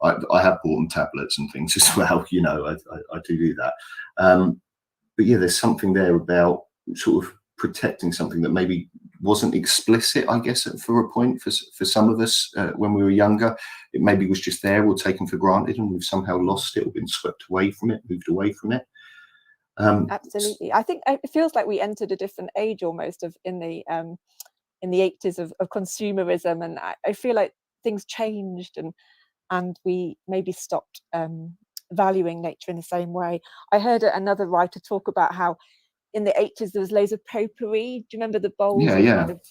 I have bought them tablets and things as well. I do that, but yeah, there's something there about sort of protecting something that maybe wasn't explicit, I guess, for a point for some of us when we were younger. It maybe was just there or taken for granted, and we've somehow lost it or been swept away from it, moved away from it. Absolutely. I think it feels like we entered a different age almost in the 80s of consumerism, and I feel like things changed, and we maybe stopped valuing nature in the same way. I heard another writer talk about how in the 80s there was loads of potpourri. Do you remember the bowls? Yeah. Kind of,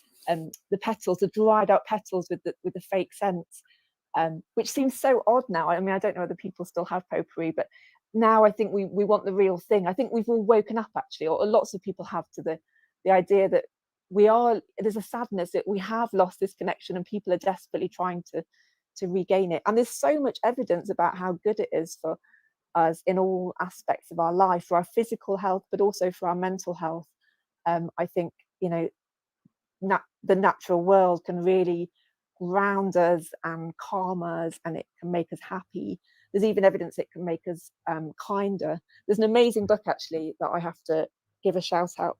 the petals, the dried out petals with the fake scents, which seems so odd now. I mean, I don't know whether people still have potpourri, but now I think we want the real thing. I think we've all woken up, actually, or lots of people have, to the idea that there's a sadness that we have lost this connection, and people are desperately trying to regain it. And there's so much evidence about how good it is for us in all aspects of our life, for our physical health, but also for our mental health. I think the natural world can really ground us and calm us, and it can make us happy. There's even evidence it can make us kinder. There's an amazing book actually that I have to give a shout out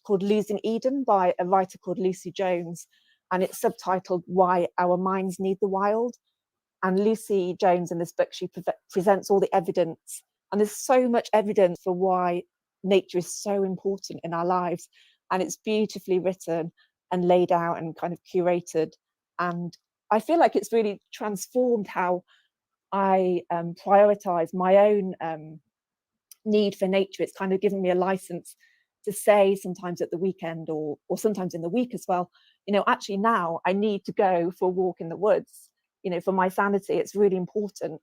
called Losing Eden by a writer called Lucy Jones, and it's subtitled Why Our Minds Need the Wild. And Lucy Jones in this book, she presents all the evidence, and there's so much evidence for why nature is so important in our lives, and it's beautifully written and laid out and kind of curated. And I feel like it's really transformed how I prioritize my own need for nature. It's kind of given me a license to say sometimes at the weekend or sometimes in the week as well, actually now I need to go for a walk in the woods. For my sanity, it's really important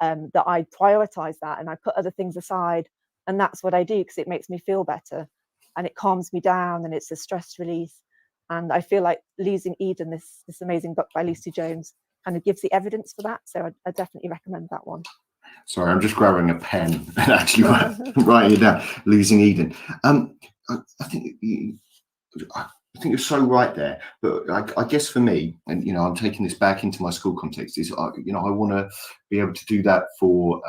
that I prioritize that and I put other things aside. And that's what I do because it makes me feel better and it calms me down and it's a stress release. And I feel like Losing Eden, this amazing book by Lucy Jones, kind of gives the evidence for that. So I definitely recommend that one. Sorry, I'm just grabbing a pen and actually writing it down. Losing Eden. I think you're so right there. But I guess for me, and I'm taking this back into my school context, is I want to be able to do that for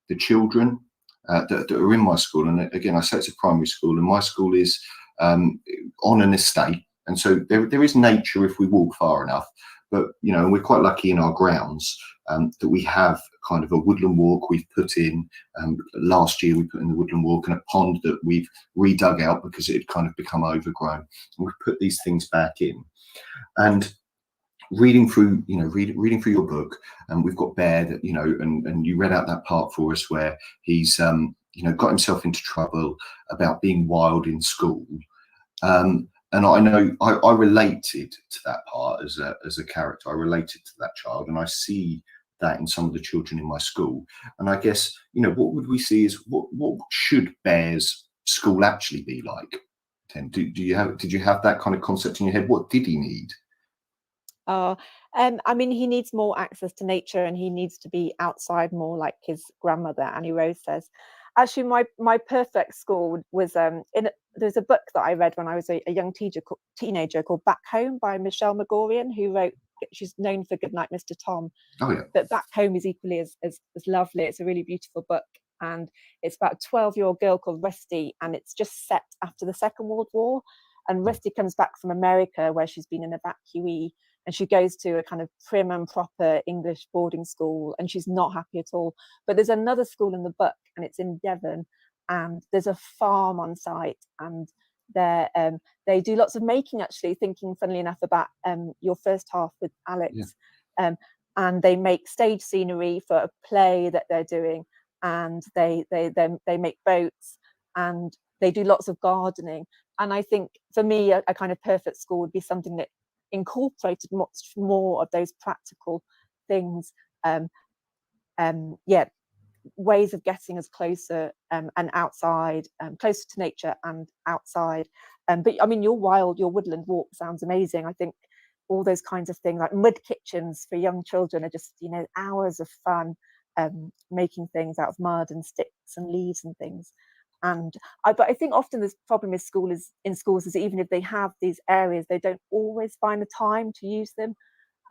the children that are in my school. And again, I say it's a primary school, and my school is on an estate, and so there is nature if we walk far enough. But we're quite lucky in our grounds that we have kind of a woodland walk we've put in. Last year we put in the woodland walk and a pond that we've redug out because it had kind of become overgrown. And we've put these things back in. And reading through your book, and we've got Bear that and you read out that part for us where he's got himself into trouble about being wild in school. And I know I related to that part as a character. I related to that child, and I see that in some of the children in my school. And I guess what would we see is what should Bear's school actually be like? Did you have that kind of concept in your head? What did he need? He needs more access to nature, and he needs to be outside more, like his grandmother Annie Rose says. Actually, my perfect school was there's a book that I read when I was a young teenager called Back Home by Michelle Magorian, who wrote. She's known for Goodnight, Mr. Tom. Oh yeah. But Back Home is equally as lovely. It's a really beautiful book, and it's about a 12-year-old girl called Rusty, and it's just set after the Second World War. And Rusty comes back from America, where she's been an evacuee, and she goes to a kind of prim and proper English boarding school, and she's not happy at all. But there's another school in the book, and it's in Devon, and there's a farm on site, and they do lots of making, actually, thinking funnily enough about your first half with Alex. Yeah. And they make stage scenery for a play that they're doing, and they make boats, and they do lots of gardening. And I think for me, a kind of perfect school would be something that incorporated much more of those practical things. Ways of getting us closer and outside, closer to nature and outside. But your woodland walk sounds amazing. I think all those kinds of things, like mud kitchens for young children, are just hours of fun, making things out of mud and sticks and leaves and things. But I think often the problem in schools is even if they have these areas, they don't always find the time to use them.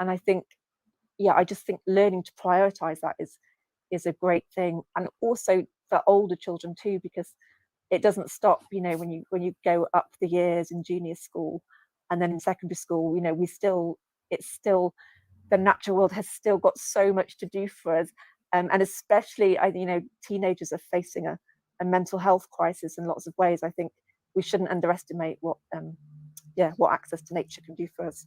And I think, I just think learning to prioritize that is a great thing. And also for older children too, because it doesn't stop, when you go up the years in junior school and then in secondary school, it's still the natural world has still got so much to do for us. And especially, teenagers are facing a mental health crisis in lots of ways. I think we shouldn't underestimate what access to nature can do for us.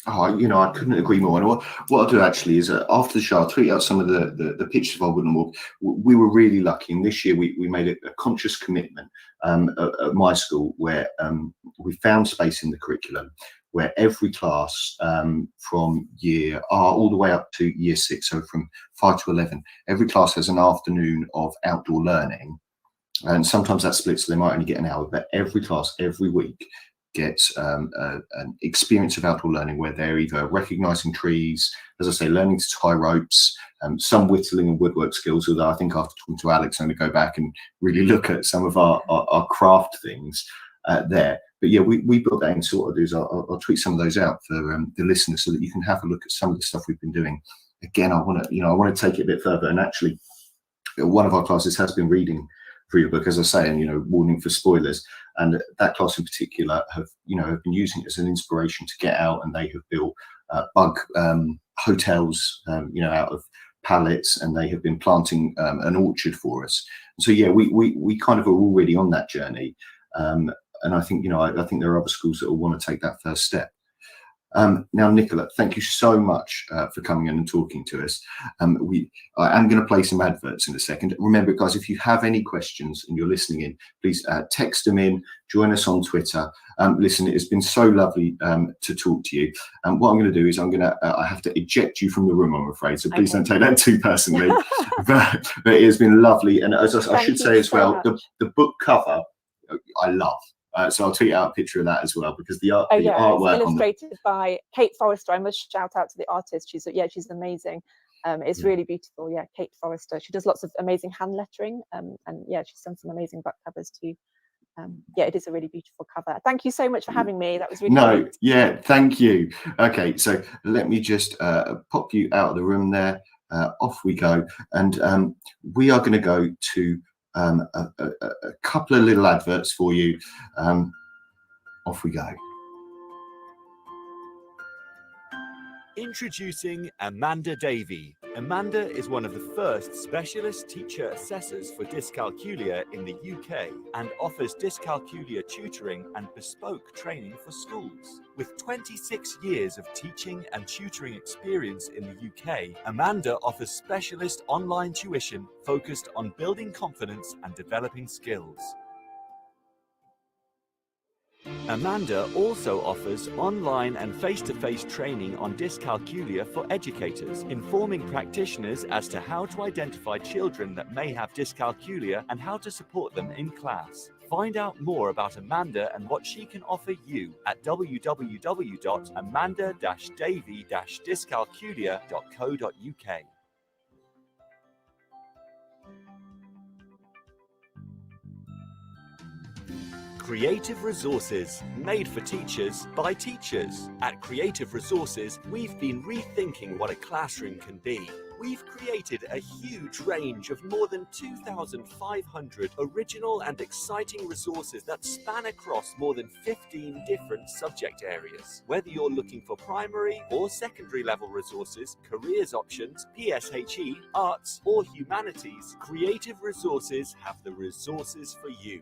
Oh, I couldn't agree more. And what I'll do actually is after the show, I'll tweet out some of the pictures of our woodland walk. We were really lucky, and this year we made a conscious commitment at my school where we found space in the curriculum where every class from year all the way up to year 6, so from 5 to 11, every class has an afternoon of outdoor learning. And sometimes that splits, so they might only get an hour, but every class, every week, gets an experience of outdoor learning where they're either recognising trees, as I say, learning to tie ropes, some whittling and woodwork skills, although I think after talking to Alex, I'm going to go back and really look at some of our craft things there. But yeah, we built that in. So what I'll do is I'll tweet some of those out for the listeners so that you can have a look at some of the stuff we've been doing. Again, I want to take it a bit further. And actually, one of our classes has been reading for your book, as I say, and warning for spoilers. And that class in particular have been using it as an inspiration to get out, and they have built bug hotels, out of pallets, and they have been planting an orchard for us. So yeah, we kind of are already on that journey, and I think I think there are other schools that will want to take that first step. Now, Nicola, thank you so much for coming in and talking to us. I am going to play some adverts in a second. Remember, guys, if you have any questions and you're listening in, please text them in, join us on Twitter. Listen, it's been so lovely to talk to you. What I'm going to do is I have to eject you from the room, I'm afraid, so please don't take that too personally. but it has been lovely. And as I should say as well, the book cover, I love. So I'll tweet out a picture of that as well, because the artwork it's illustrated by Kate Forrester. I must shout out to the artist. She's amazing. It's really beautiful. Yeah, Kate Forrester. She does lots of amazing hand lettering, and she's done some amazing book covers too. It is a really beautiful cover. Thank you so much for having me. That was really great. Yeah, thank you. Okay, so let me just pop you out of the room there. Off we go, and we are going to go to a couple of little adverts for you. Off we go. Introducing Amanda Davey. Amanda is one of the first specialist teacher assessors for dyscalculia in the UK and offers dyscalculia tutoring and bespoke training for schools. With 26 years of teaching and tutoring experience in the UK, Amanda offers specialist online tuition focused on building confidence and developing skills. Amanda also offers online and face-to-face training on dyscalculia for educators, informing practitioners as to how to identify children that may have dyscalculia and how to support them in class. Find out more about Amanda and what she can offer you at www.amanda-davey-dyscalculia.co.uk. Creative Resources, made for teachers by teachers. At Creative Resources, we've been rethinking what a classroom can be. We've created a huge range of more than 2,500 original and exciting resources that span across more than 15 different subject areas. Whether you're looking for primary or secondary level resources, careers options, PSHE, arts, or humanities, Creative Resources have the resources for you.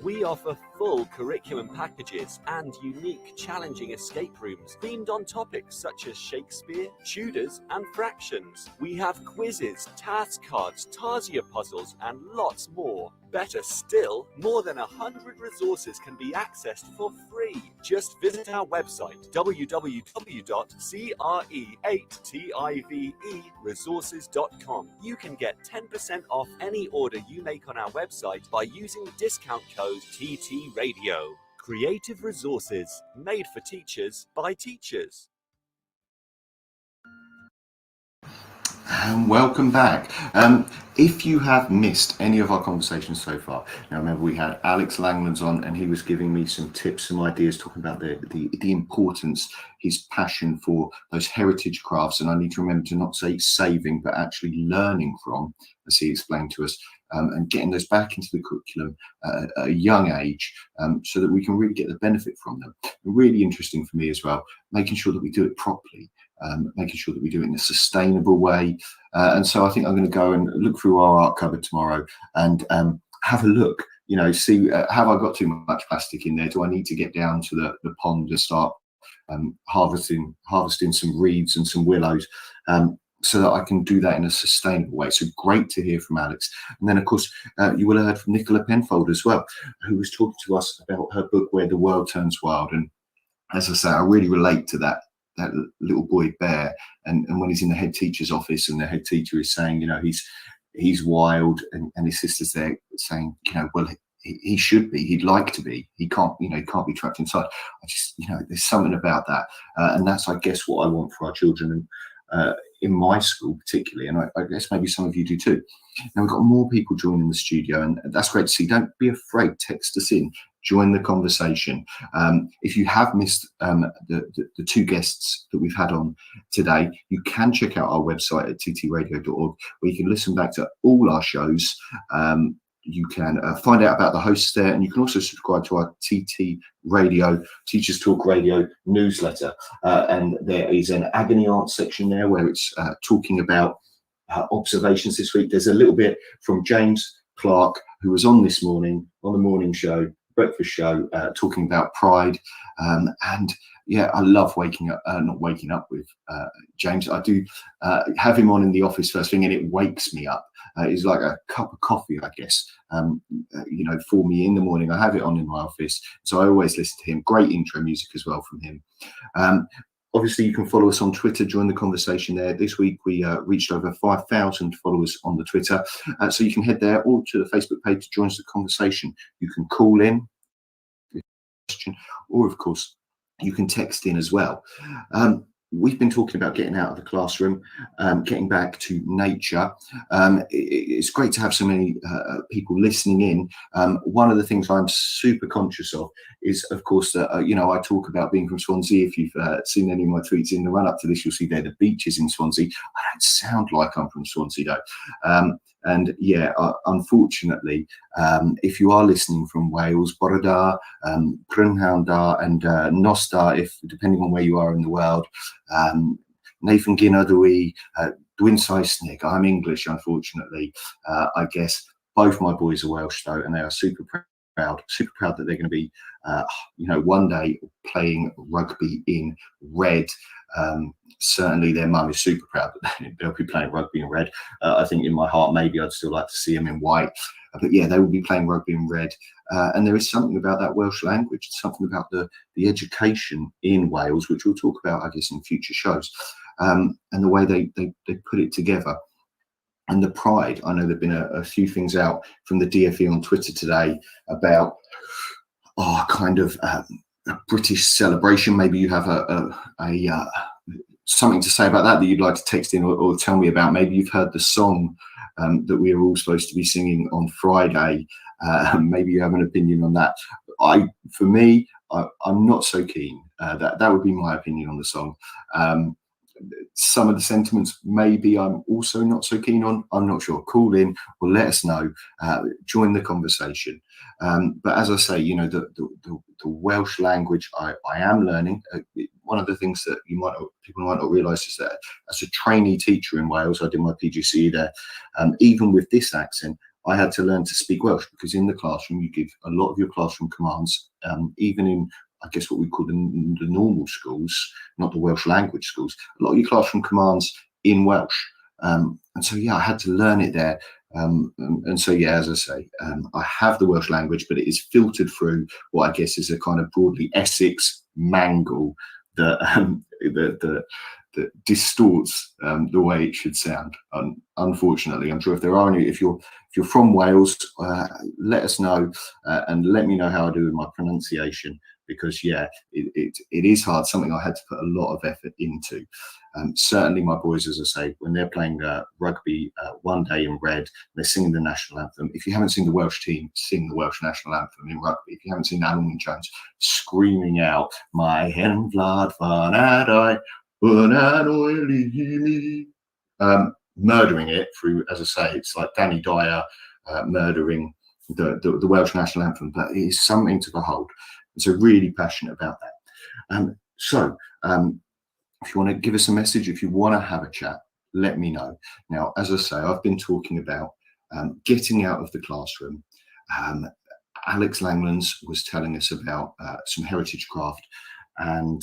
We offer full curriculum packages and unique, challenging escape rooms themed on topics such as Shakespeare, Tudors, and fractions. We have quizzes, task cards, Tarsier puzzles, and lots more. Better still, more than 100 resources can be accessed for free. Just visit our website, www.CRE8TIVEresources.com. You can get 10% off any order you make on our website by using the discount code TTRadio. Creative Resources, made for teachers by teachers. And welcome back. If you have missed any of our conversations so far, now remember we had Alex Langlands on, and he was giving me some tips, some ideas, talking about the importance, his passion for those heritage crafts. And I need to remember to not say saving, but actually learning from, as he explained to us, and getting those back into the curriculum at a young age, so that we can really get the benefit from them. Really interesting for me as well, making sure that we do it properly. Making sure that we do it in a sustainable way. And so I think I'm going to go and look through our art cupboard tomorrow and have a look, see, have I got too much plastic in there? Do I need to get down to the pond and start harvesting some reeds and some willows, so that I can do that in a sustainable way? So great to hear from Alex. And then, of course, you will have heard from Nicola Penfold as well, who was talking to us about her book, Where the World Turns Wild. And as I say, I really relate to that little boy Bear, and when he's in the head teacher's office and the head teacher is saying, he's wild, and his sister's there saying, well, he should be, he'd like to be, he can't be trapped inside. I just, there's something about that, and that's, I guess, what I want for our children, and in my school particularly, and I guess maybe some of you do too. Now we've got more people joining the studio, and that's great to see. Don't be afraid, text us in. join the conversation. If you have missed the two guests that we've had on today, you can check out our website at ttradio.org, where you can listen back to all our shows. You can find out about the hosts there, and you can also subscribe to our TT Radio, Teachers Talk Radio newsletter. And there is an agony aunt section there where it's talking about observations this week. There's a little bit from James Clark, who was on this morning on the morning show, breakfast show, talking about pride. And yeah, I love not waking up with James. I do have him on in the office first thing, and it wakes me up. It's like a cup of coffee, I guess, for me in the morning. I have it on in my office, so I always listen to him. Great intro music as well from him. Obviously, you can follow us on Twitter, join the conversation there. This week, we reached over 5,000 followers on the Twitter. So you can head there or to the Facebook page to join the conversation. You can call in, or of course, you can text in as well. We've been talking about getting out of the classroom, getting back to nature. It's great to have so many people listening in. One of the things I'm super conscious of is, of course, that, I talk about being from Swansea. If you've seen any of my tweets in the run up to this, you'll see there the beaches in Swansea. I don't sound like I'm from Swansea though. And yeah, unfortunately, if you are listening from Wales, Boroda, Prynhawn and Nostar, depending on where you are in the world, Nathan Gynn Dwi, Dwi'n Saesnig. I'm English, unfortunately. I guess both my boys are Welsh though, and they are super proud that they're going to be, one day playing rugby in red. Certainly their mum is super proud that they'll be playing rugby in red. I think in my heart, maybe I'd still like to see them in white. But yeah, they will be playing rugby in red. And there is something about that Welsh language, something about the education in Wales, which we'll talk about, I guess, in future shows, and the way they put it together. And the pride. I know there've been a few things out from the DFE on Twitter today about a British celebration. Maybe you have a something to say about that you'd like to text in or tell me about. Maybe you've heard the song that we are all supposed to be singing on Friday. Maybe you have an opinion on that. For me, I'm not so keen. That would be my opinion on the song. Some of the sentiments maybe I'm also not so keen on. I'm not sure. Call in or let us know. Join the conversation. But as I say, the Welsh language I am learning. One of the things that people might not realise is that as a trainee teacher in Wales, I did my PGCE there. Even with this accent, I had to learn to speak Welsh, because in the classroom you give a lot of your classroom commands, even in, I guess, what we call the normal schools, not the Welsh language schools, a lot of your classroom commands in Welsh. And so, yeah, I had to learn it there. And so, yeah, as I say, I have the Welsh language, but it is filtered through what I guess is a kind of broadly Essex mangle that distorts the way it should sound. Unfortunately, I'm sure if there are any, if you're from Wales, let us know and let me know how I do with my pronunciation, because yeah, it is hard. Something I had to put a lot of effort into. Certainly, my boys, as I say, when they're playing rugby one day in red, they're singing the national anthem. If you haven't seen the Welsh team sing the Welsh national anthem in rugby, if you haven't seen Alan Wyn-Jones screaming out, "My hen vlad van adai, murdering it through, as I say, it's like Danny Dyer murdering the Welsh national anthem, but it is something to behold. So really passionate about that. If you want to give us a message, if you want to have a chat, let me know. Now, as I say, I've been talking about getting out of the classroom. Alex Langlands was telling us about some heritage craft, and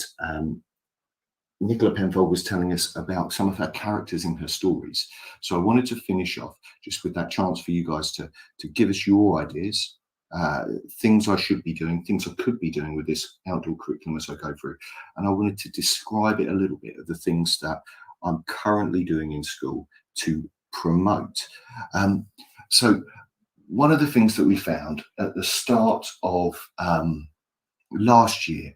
Nicola Penfold was telling us about some of her characters in her stories. So I wanted to finish off just with that chance for you guys to give us your ideas, things I should be doing, things I could be doing with this outdoor curriculum as I go through. And I wanted to describe it a little bit of the things that I'm currently doing in school to promote. So one of the things that we found at the start of last year,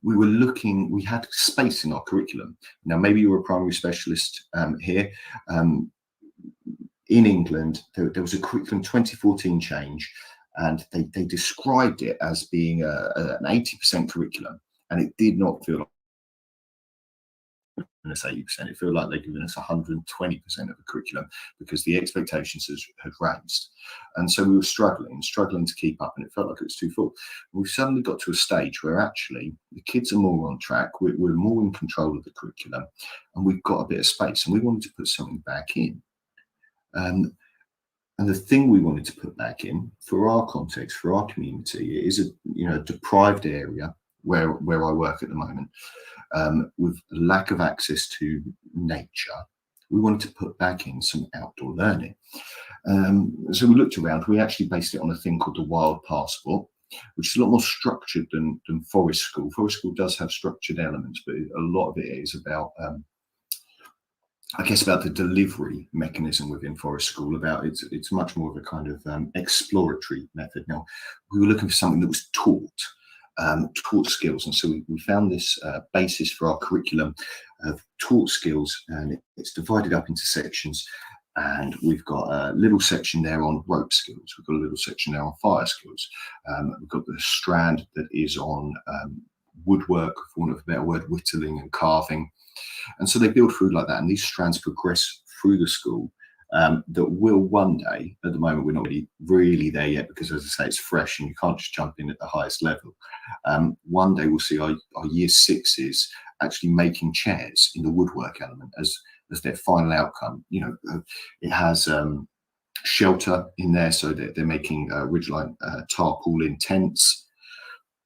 we had space in our curriculum. Now, maybe you're a primary specialist here. In England, there was a curriculum 2014 change, and they described it as being an 80% curriculum, and it did not feel like us 80%. It felt like they'd given us 120% of the curriculum because the expectations had raised. And so we were struggling to keep up, and it felt like it was too full. And we suddenly got to a stage where actually the kids are more on track, we're more in control of the curriculum, and we've got a bit of space, and we wanted to put something back in. And the thing we wanted to put back in for our context, for our community, is a deprived area where I work at the moment, with lack of access to nature. We wanted to put back in some outdoor learning. So we looked around. We actually based it on a thing called the Wild Passport, which is a lot more structured than Forest School. Forest School does have structured elements, but a lot of it is about about the delivery mechanism within Forest School. It's much more of a kind of exploratory method. Now, we were looking for something that was taught skills, and so we found this basis for our curriculum of taught skills, and it's divided up into sections. And we've got a little section there on rope skills. We've got a little section there on fire skills. We've got the strand that is on woodwork, for want of a better word, whittling and carving. And so they build through like that, and these strands progress through the school, that will one day. At the moment, we're not really there yet because, as I say, it's fresh and you can't just jump in at the highest level. One day we'll see our year sixes actually making chairs in the woodwork element as their final outcome. It has shelter in there, so that they're making ridgeline tarpaulin tents.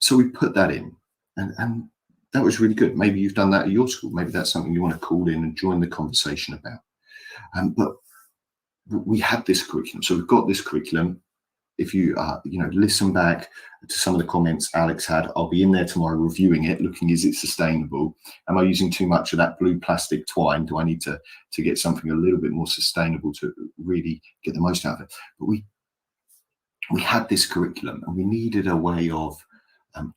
So we put that in, and that was really good. Maybe you've done that at your school. Maybe that's something you want to call in and join the conversation about. But we had this curriculum. So we've got this curriculum. If you listen back to some of the comments Alex had, I'll be in there tomorrow reviewing it, looking, is it sustainable? Am I using too much of that blue plastic twine? Do I need to get something a little bit more sustainable to really get the most out of it? But we had this curriculum, and we needed a way of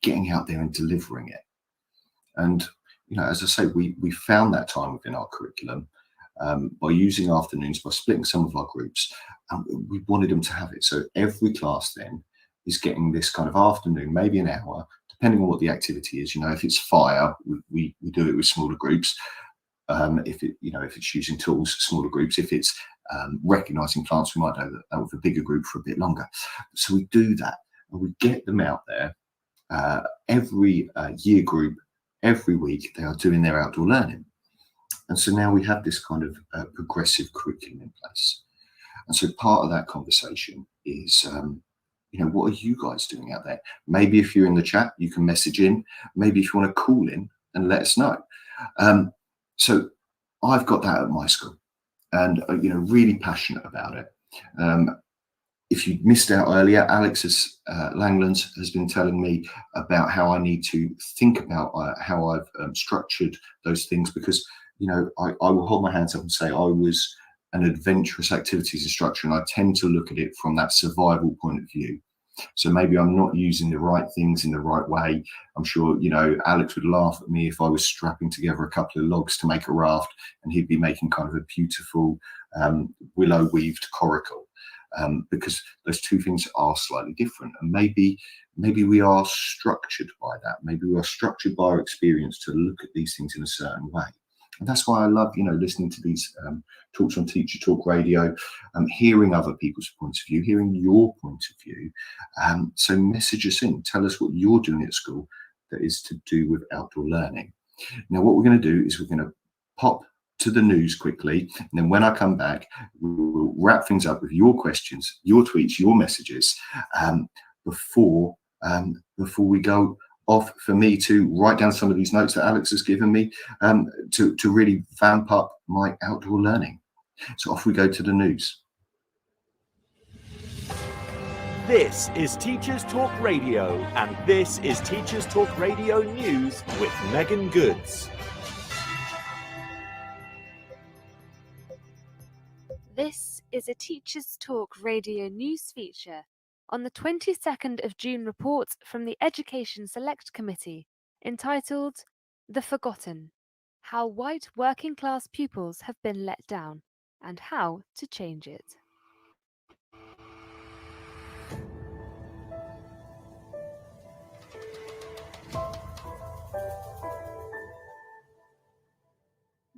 getting out there and delivering it. And as I say, we found that time within our curriculum by using afternoons, by splitting some of our groups. We wanted them to have it. So every class then is getting this kind of afternoon, maybe an hour, depending on what the activity is. If it's fire, we do it with smaller groups. If it's using tools, smaller groups. If it's recognizing plants, we might do that with a bigger group for a bit longer. So we do that, and we get them out there. Every year group, every week, they are doing their outdoor learning. And so now we have this kind of progressive curriculum in place. And so part of that conversation is, what are you guys doing out there? Maybe if you're in the chat, you can message in. Maybe if you want to call in and let us know. So I've got that at my school, and really passionate about it. If you missed out earlier, Alex's Langlands has been telling me about how I need to think about how I've structured those things, because I will hold my hands up and say I was an adventurous activities instructor, and I tend to look at it from that survival point of view. So maybe I'm not using the right things in the right way. I'm sure, Alex would laugh at me if I was strapping together a couple of logs to make a raft, and he'd be making kind of a beautiful willow weaved coracle, because those two things are slightly different. And maybe we are structured by that. Maybe we are structured by our experience to look at these things in a certain way. And that's why I love, listening to these talks on Teacher Talk Radio, hearing other people's points of view, hearing your point of view. So message us in, tell us what you're doing at school that is to do with outdoor learning. Now, what we're going to do is we're going to pop to the news quickly, and then when I come back, we'll wrap things up with your questions, your tweets, your messages, before we go off for me to write down some of these notes that Alex has given me, to really vamp up my outdoor learning. So off we go to the news. This is Teachers Talk Radio, and this is Teachers Talk Radio News with Megan Goods. This is a Teachers Talk Radio news feature on the 22nd of June report from the Education Select Committee, entitled The Forgotten: How White Working Class Pupils Have Been Let Down and How to Change It.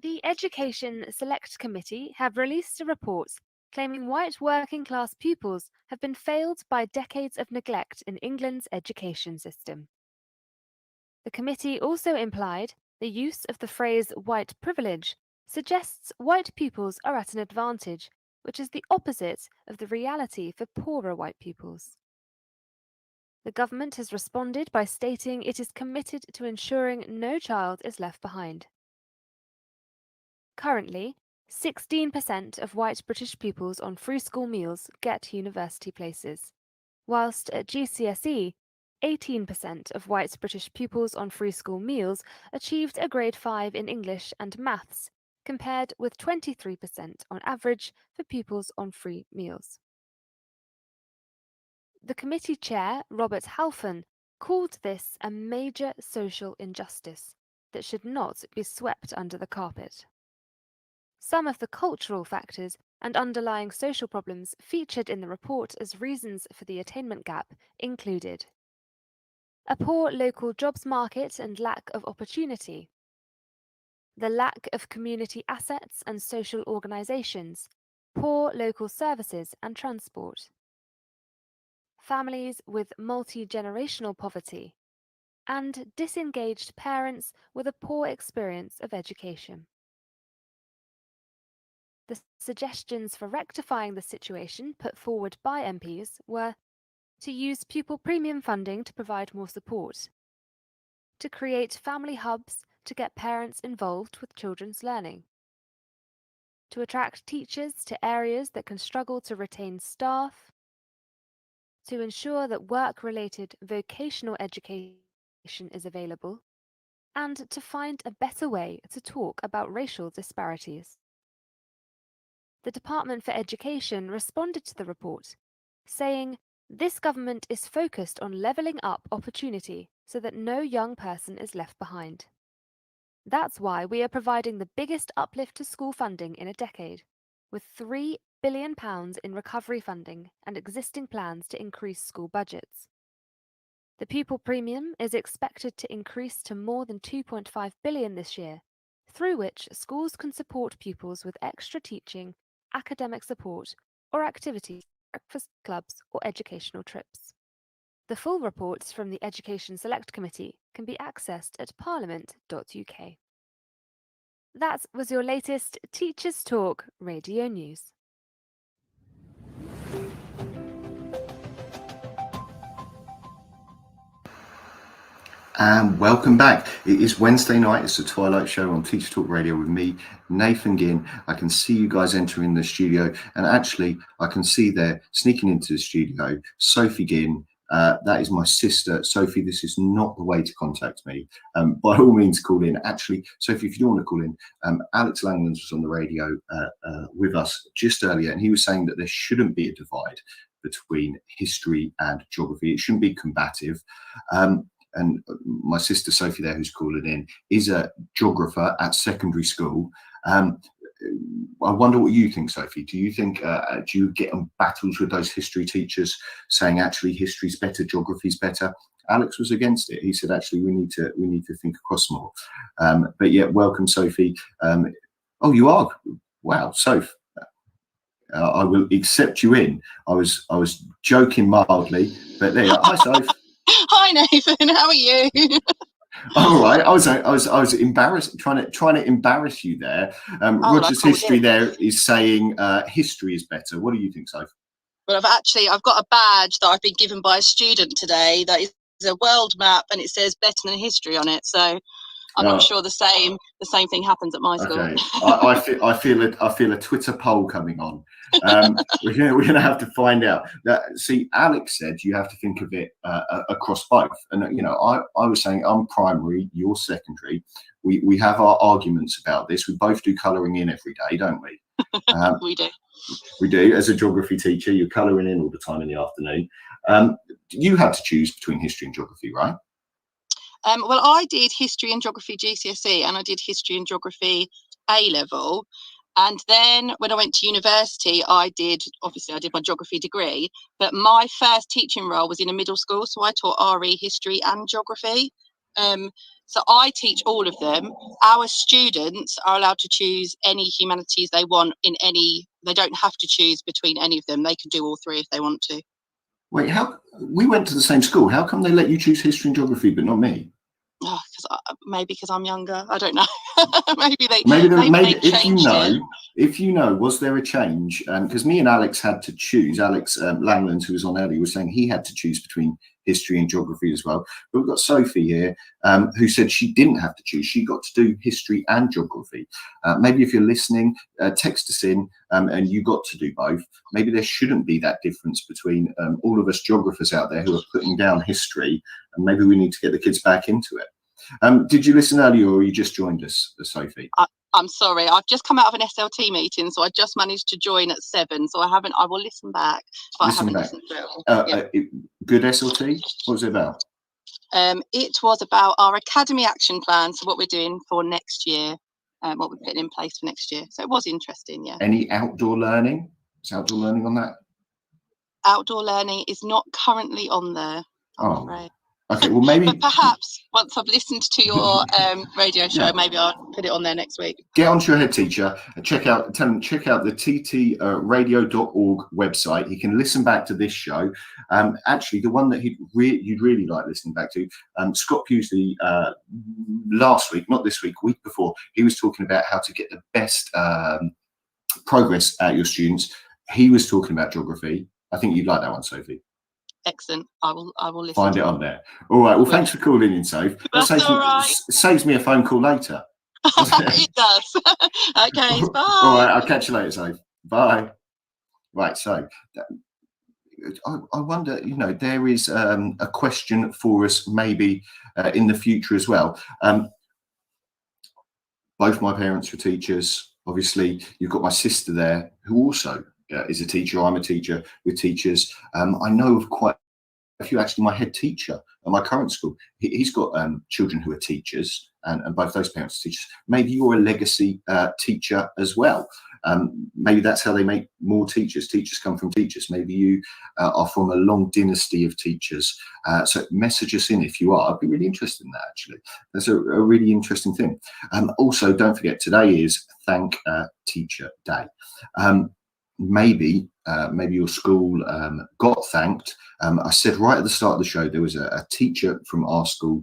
The Education Select Committee have released a report claiming white working class pupils have been failed by decades of neglect in England's education system. The committee also implied the use of the phrase white privilege suggests white pupils are at an advantage, which is the opposite of the reality for poorer white pupils. The government has responded by stating it is committed to ensuring no child is left behind. Currently, 16% of white British pupils on free school meals get university places, whilst at GCSE, 18% of white British pupils on free school meals achieved a grade 5 in English and maths, compared with 23% on average for pupils on free meals. The committee chair, Robert Halfon, called this a major social injustice that should not be swept under the carpet. Some of the cultural factors and underlying social problems featured in the report as reasons for the attainment gap included a poor local jobs market and lack of opportunity, the lack of community assets and social organisations, poor local services and transport, families with multi-generational poverty, and disengaged parents with a poor experience of education. The suggestions for rectifying the situation put forward by MPs were to use pupil premium funding to provide more support, to create family hubs to get parents involved with children's learning, to attract teachers to areas that can struggle to retain staff, to ensure that work-related vocational education is available, and to find a better way to talk about racial disparities. The Department for Education responded to the report, saying, "This government is focused on levelling up opportunity so that no young person is left behind. That's why we are providing the biggest uplift to school funding in a decade, with £3 billion in recovery funding and existing plans to increase school budgets. The pupil premium is expected to increase to more than £2.5 billion this year, through which schools can support pupils with extra teaching, academic support, or activities, breakfast clubs, or educational trips." The full reports from the Education Select Committee can be accessed at parliament.uk. That was your latest Teachers Talk Radio News. And welcome back. It is Wednesday night. It's the Twilight Show on Teacher Talk Radio with me, Nathan Gynn. I can see you guys entering the studio, and actually I can see there sneaking into the studio Sophie Gynn. That is my sister. Sophie, this is not the way to contact me. By all means, call in. Actually, Sophie, if you do want to call in, Alex Langlands was on the radio with us just earlier, and he was saying that there shouldn't be a divide between history and geography. It shouldn't be combative. And my sister Sophie there, who's calling in, is a geographer at secondary school. I wonder what you think, Sophie. Do you think, do you get in battles with those history teachers saying actually history's better, geography's better? Alex was against it. He said actually we need to think across more. But yeah, welcome, Sophie. Oh, you are. Wow, Soph. I will accept you in. I was joking mildly, but there you are. Hi, Soph. Hi Nathan, how are you? All right, I was embarrassed, trying to embarrass you there. Roger's history there is saying history is better. What do you think, Soph? Well, I've got a badge that I've been given by a student today that is a world map, and it says better than history on it. So I'm not sure the same thing happens at my school. Okay, I feel a Twitter poll coming on. We're gonna have to find out. See, Alex said you have to think of it across both, and you know, I was saying I'm primary, you're secondary. We have our arguments about this. We both do colouring in every day, don't we? We do. We do. As a geography teacher, you're colouring in all the time in the afternoon. You had to choose between history and geography, right? Well, I did history and geography GCSE, and I did history and geography A level. And then when I went to university, I did my geography degree, but my first teaching role was in a middle school. So I taught RE, history and geography. So I teach all of them. Our students are allowed to choose any humanities they want they don't have to choose between any of them. They can do all three if they want to. Wait, we went to the same school. How come they let you choose history and geography, but not me? Oh, maybe because I'm younger. I don't know. maybe they if you know, was there a change? Because me and Alex had to choose. Alex Langland, who was on earlier, was saying he had to choose between history and geography as well. But we've got Sophie here, who said she didn't have to choose. She got to do history and geography. Maybe if you're listening, text us in, and you got to do both. Maybe there shouldn't be that difference between all of us geographers out there who are putting down history, and maybe we need to get the kids back into it. Did you listen earlier, or you just joined us, Sophie? I'm sorry, I've just come out of an SLT meeting, so I just managed to join at 7. So I will listen back, but I haven't listened to it. Good SLT. What was it about? It was about our academy action plan. So what we're doing for next year, what we're putting in place for next year. So it was interesting. Yeah. Any outdoor learning? Is outdoor learning on that? Outdoor learning is not currently on there, I'm afraid. Okay, well maybe. But perhaps once I've listened to your radio show, maybe I'll put it on there next week. Get onto your head teacher and check out the ttradio.org website. You can listen back to this show. Actually, the one that you'd really like listening back to, Scott Pewsley, last week, not this week before, he was talking about how to get the best progress out of your students. He was talking about geography. I think you'd like that one, Sophie. Excellent. I will listen. Find it on there. All right. Well, thanks for calling in, Soph. Saves me a phone call later. It does. Okay. Bye. All right. I'll catch you later, Soph. Bye. Right. So I wonder, there is a question for us maybe in the future as well. Both my parents were teachers. Obviously, you've got my sister there who also is a teacher. I'm a teacher with teachers. I know of quite a few, actually. My head teacher at my current school, he's got children who are teachers, and both those parents are teachers. Maybe you're a legacy teacher as well. Maybe that's how they make more teachers. Teachers come from teachers. Maybe you are from a long dynasty of teachers. So message us in if you are. I'd be really interested in that, actually. That's a really interesting thing. Also, don't forget, today is Thank Teacher Day. Maybe your school got thanked. I said right at the start of the show, there was a teacher from our school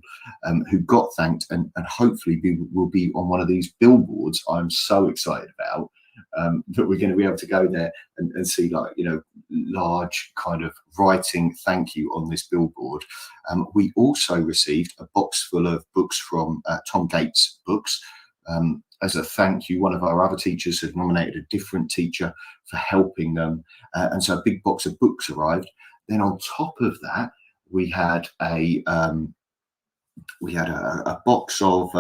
who got thanked, and hopefully will be on one of these billboards I'm so excited about, that we're going to be able to go there and see, large kind of writing thank you on this billboard. We also received a box full of books from Tom Gates Books. As a thank you, one of our other teachers had nominated a different teacher for helping them, and so a big box of books arrived. Then on top of that, we had a box of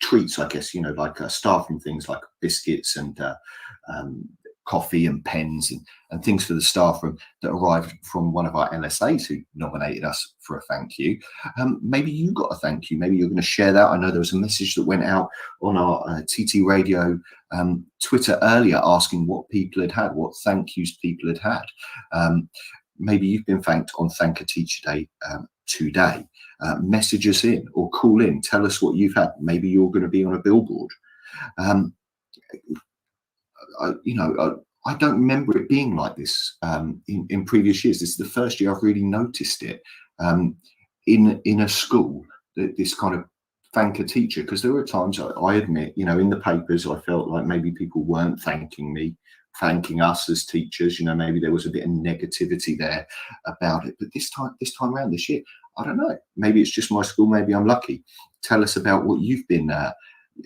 treats, I guess, like staff and things like biscuits and coffee and pens and things for the staff room that arrived from one of our LSAs who nominated us for a thank you. Maybe you got a thank you. Maybe you're going to share that. I know there was a message that went out on our TT Radio Twitter earlier asking what people had, what thank yous people had. Maybe you've been thanked on Thank a Teacher Day today. Message us in or call in. Tell us what you've had. Maybe you're going to be on a billboard. I don't remember it being like this in previous years. This is the first year I've really noticed it in a school, this kind of thank a teacher, because there were times, I admit, in the papers, I felt like maybe people weren't thanking me, thanking us as teachers. Maybe there was a bit of negativity there about it. But this time around this year, I don't know. Maybe it's just my school. Maybe I'm lucky. Tell us about what you've been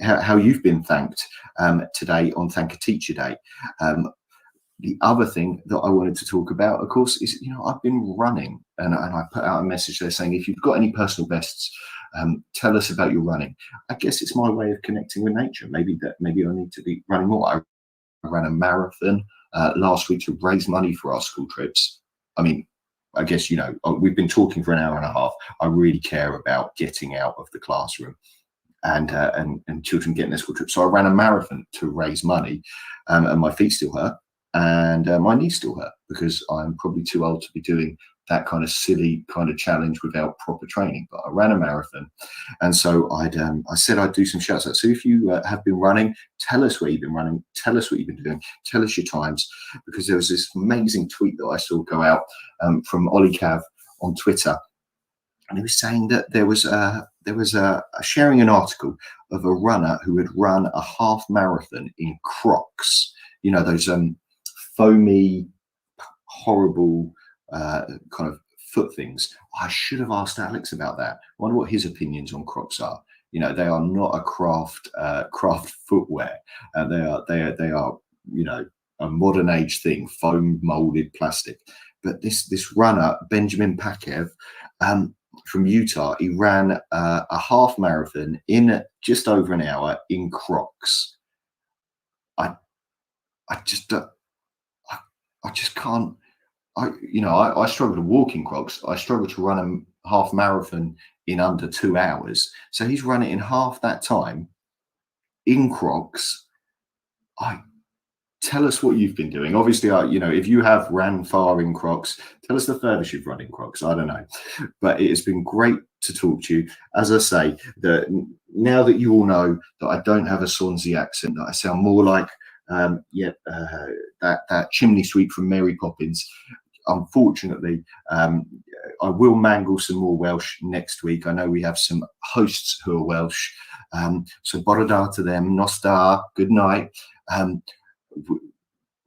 how you've been thanked today on Thank a Teacher Day. The other thing that I wanted to talk about, of course, is, I've been running, and I put out a message there saying, if you've got any personal bests, tell us about your running. I guess it's my way of connecting with nature. Maybe I need to be running more. I ran a marathon last week to raise money for our school trips. I mean, I guess, we've been talking for an hour and a half. I really care about getting out of the classroom and children getting their school trips. So I ran a marathon to raise money, and my feet still hurt and my knees still hurt because I'm probably too old to be doing that kind of silly kind of challenge without proper training, but I ran a marathon. And so I said I'd do some shouts out. So if you have been running, tell us where you've been running, tell us what you've been doing, tell us your times, because there was this amazing tweet that I saw go out from Ollie Cav on Twitter. And he was saying that there was sharing an article of a runner who had run a half marathon in Crocs, you know, those foamy, horrible kind of foot things. I should have asked Alex about that. I wonder what his opinions on Crocs are. You know, they are not a craft footwear. They are, you know, a modern age thing, foam molded plastic. But this runner, Benjamin Pakev, from Utah, he ran a half marathon in just over an hour in Crocs. I just can't. I struggle to walk in Crocs. I struggle to run a half marathon in under 2 hours. So he's run it in half that time in Crocs. Tell us what you've been doing. Obviously, if you have ran far in Crocs, tell us the furthest you've run in Crocs. I don't know, but it has been great to talk to you. As I say, now that you all know that I don't have a Swansea accent, that I sound more like that chimney sweep from Mary Poppins. Unfortunately, I will mangle some more Welsh next week. I know we have some hosts who are Welsh, so bore da to them, nos da, good night.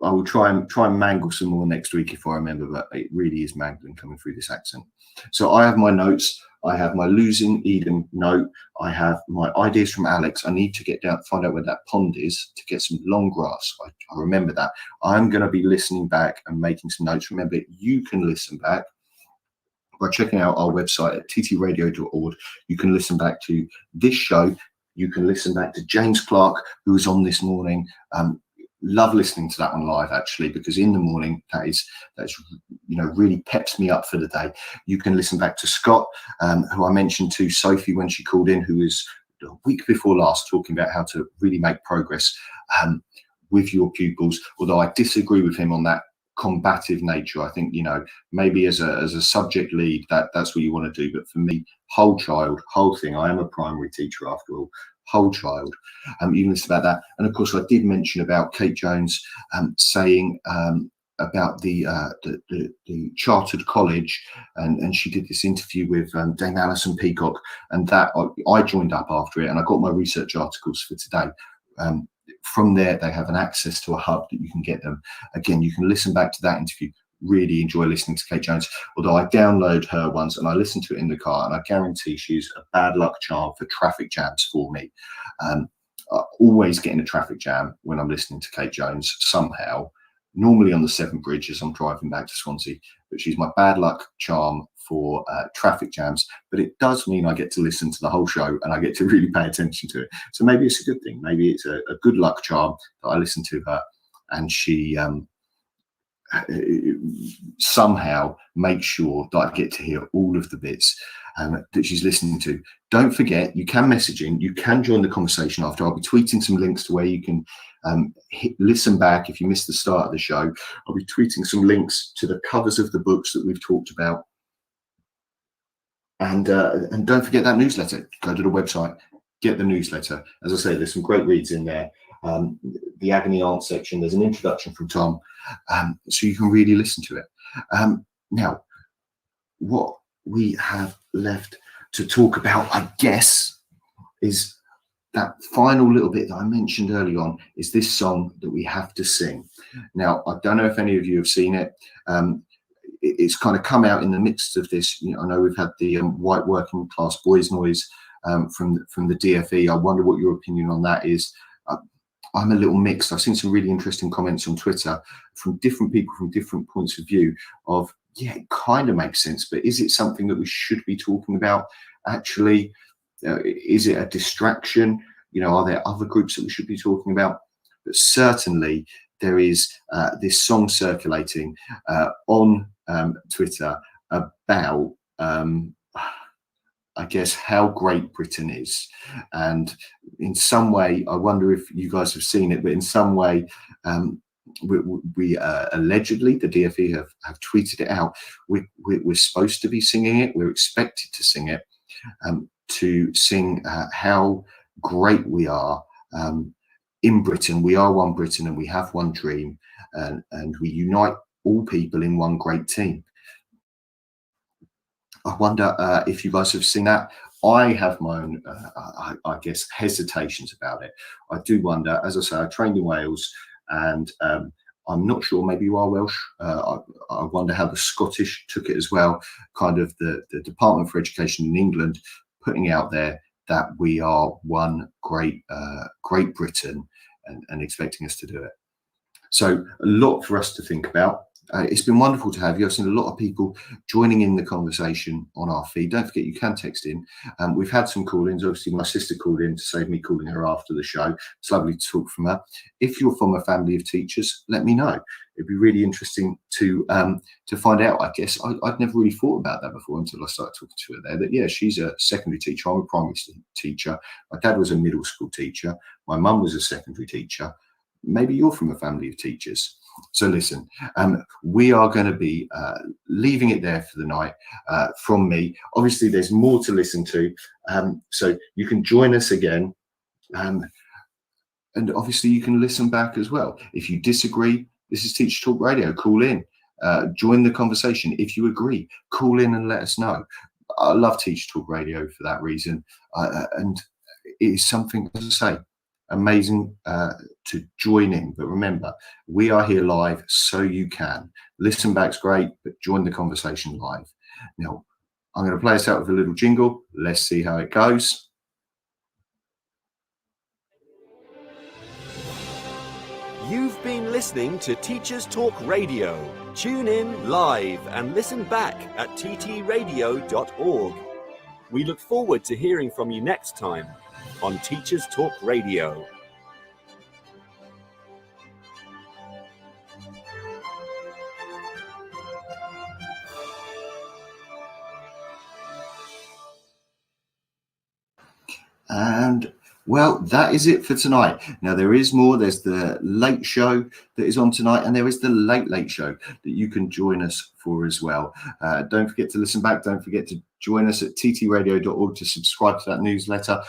I will try and mangle some more next week if I remember, but it really is mangling coming through this accent. So I have my notes. I have my losing Eden note. I have my ideas from Alex. I need to get down, find out where that pond is to get some long grass. I remember that. I'm going to be listening back and making some notes. Remember, you can listen back by checking out our website at ttradio.org. You can listen back to this show. You can listen back to James Clark, who was on this morning. Love listening to that one live, actually, because in the morning that's really peps me up for the day. You can listen back to Scott, who I mentioned to Sophie when she called in, who was the week before last talking about how to really make progress with your pupils. Although I disagree with him on that combative nature. I think, maybe as a subject lead, that's what you want to do. But for me, whole child, whole thing. I am a primary teacher after all. Whole child. You can listen about that. And of course, I did mention about Kate Jones saying about the chartered college, and she did this interview with Dame Alison Peacock, and that I joined up after it, and I got my research articles for today. From there, they have an access to a hub that you can get them. Again, you can listen back to that interview. Really enjoy listening to Kate Jones, although I download her once and I listen to it in the car, and I guarantee she's a bad luck charm for traffic jams for me. I always get in a traffic jam when I'm listening to Kate Jones somehow, normally on the Severn Bridge as I'm driving back to Swansea, but she's my bad luck charm for traffic jams. But it does mean I get to listen to the whole show and I get to really pay attention to it. So maybe it's a good thing. Maybe it's a good luck charm that I listen to her and she somehow make sure that I get to hear all of the bits that she's listening to. Don't forget, you can message in, you can join the conversation after. I'll be tweeting some links to where you can listen back if you missed the start of the show. I'll be tweeting some links to the covers of the books that we've talked about. And don't forget that newsletter. Go to the website, get the newsletter. As I say, there's some great reads in there. The agony aunt section, there's an introduction from Tom, so you can really listen to it. Now, what we have left to talk about, I guess, is that final little bit that I mentioned early on, is this song that we have to sing. Now, I don't know if any of you have seen it. It's kind of come out in the midst of this. I know we've had the white working class boys noise from the DFE. I wonder what your opinion on that is. I'm a little mixed. I've seen some really interesting comments on Twitter from different people from different points of view of, yeah, it kind of makes sense, but is it something that we should be talking about? Actually, is it a distraction? Are there other groups that we should be talking about? But certainly there is this song circulating on Twitter about I guess how great Britain is, and in some way, I wonder if you guys have seen it, but in some way we allegedly, the DFE have tweeted it out. We're supposed to be singing it. We're expected to sing it, to sing how great we are in Britain. We are one Britain, and we have one dream, and we unite all people in one great team. I wonder if you guys have seen that. I have my own, I guess, hesitations about it. I do wonder, as I say, I trained in Wales, and I'm not sure, maybe you are Welsh. I wonder how the Scottish took it as well, kind of the Department for Education in England putting out there that we are one Great Britain, and expecting us to do it. So a lot for us to think about. It's been wonderful to have you. I've seen a lot of people joining in the conversation on our feed. Don't forget, you can text in. We've had some call-ins. Obviously, my sister called in to save me calling her after the show. It's lovely to talk from her. If you're from a family of teachers, let me know. It'd be really interesting to find out, I guess. I'd never really thought about that before until I started talking to her there, that, yeah, she's a secondary teacher. I'm a primary teacher. My dad was a middle school teacher. My mum was a secondary teacher. Maybe you're from a family of teachers. So listen, we are going to be leaving it there for the night from me. Obviously, there's more to listen to, so you can join us again, and obviously you can listen back as well. If you disagree, this is Teacher Talk Radio. Call in, join the conversation. If you agree, call in and let us know. I love Teacher Talk Radio for that reason, and it is something, as I say, amazing to join in. But remember, we are here live, so you can listen back's great, but join the conversation live. Now, I'm going to play us out with a little jingle. Let's see how it goes. You've been listening to Teachers Talk Radio. Tune in live and listen back at ttradio.org. We look forward to hearing from you next time on Teachers Talk Radio. And well, that is it for tonight. Now, there is more. There's the late show that is on tonight, and there is the late show that you can join us for as well. Don't forget to listen back. Don't forget to join us at ttradio.org to subscribe to that newsletter.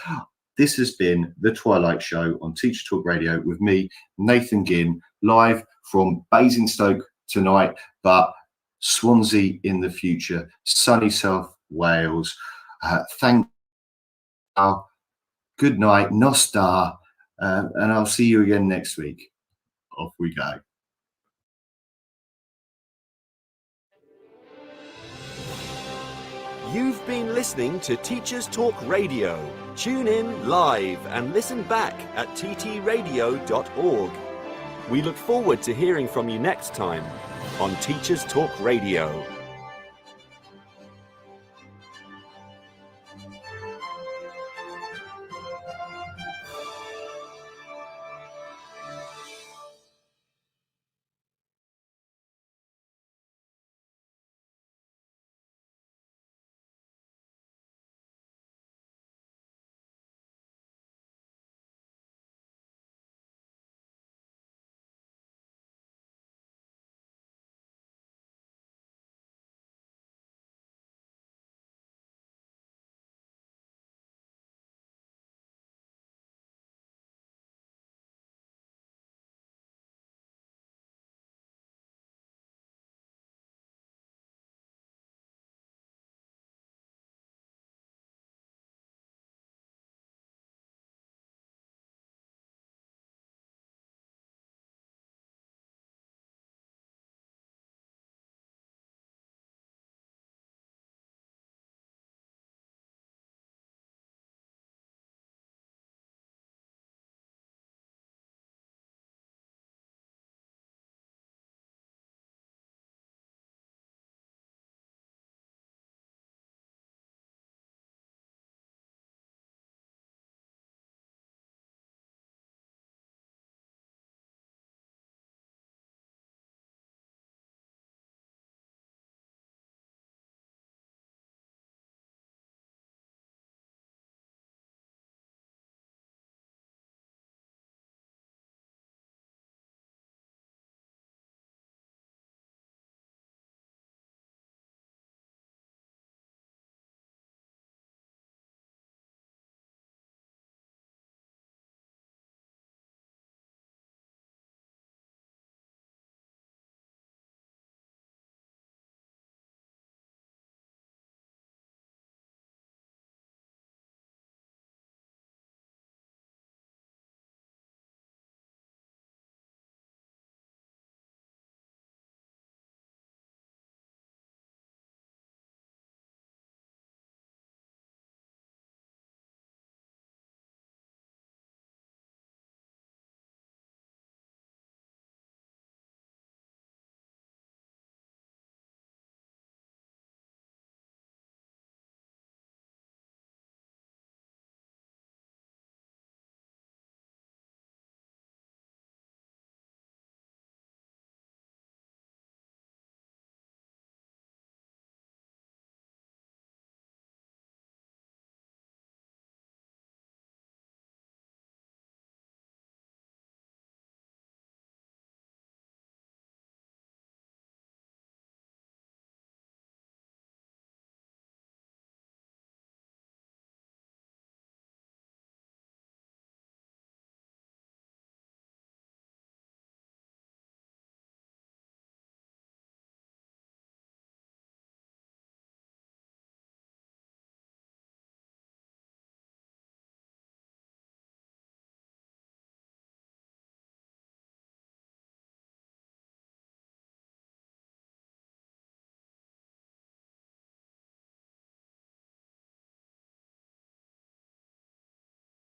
This has been The Twilight Show on Teacher Talk Radio with me, Nathan Gynn, live from Basingstoke tonight, but Swansea in the future, sunny South Wales. Thank you. Good night, Nostar, and I'll see you again next week. Off we go. You've been listening to Teachers Talk Radio. Tune in live and listen back at ttradio.org. We look forward to hearing from you next time on Teachers Talk Radio.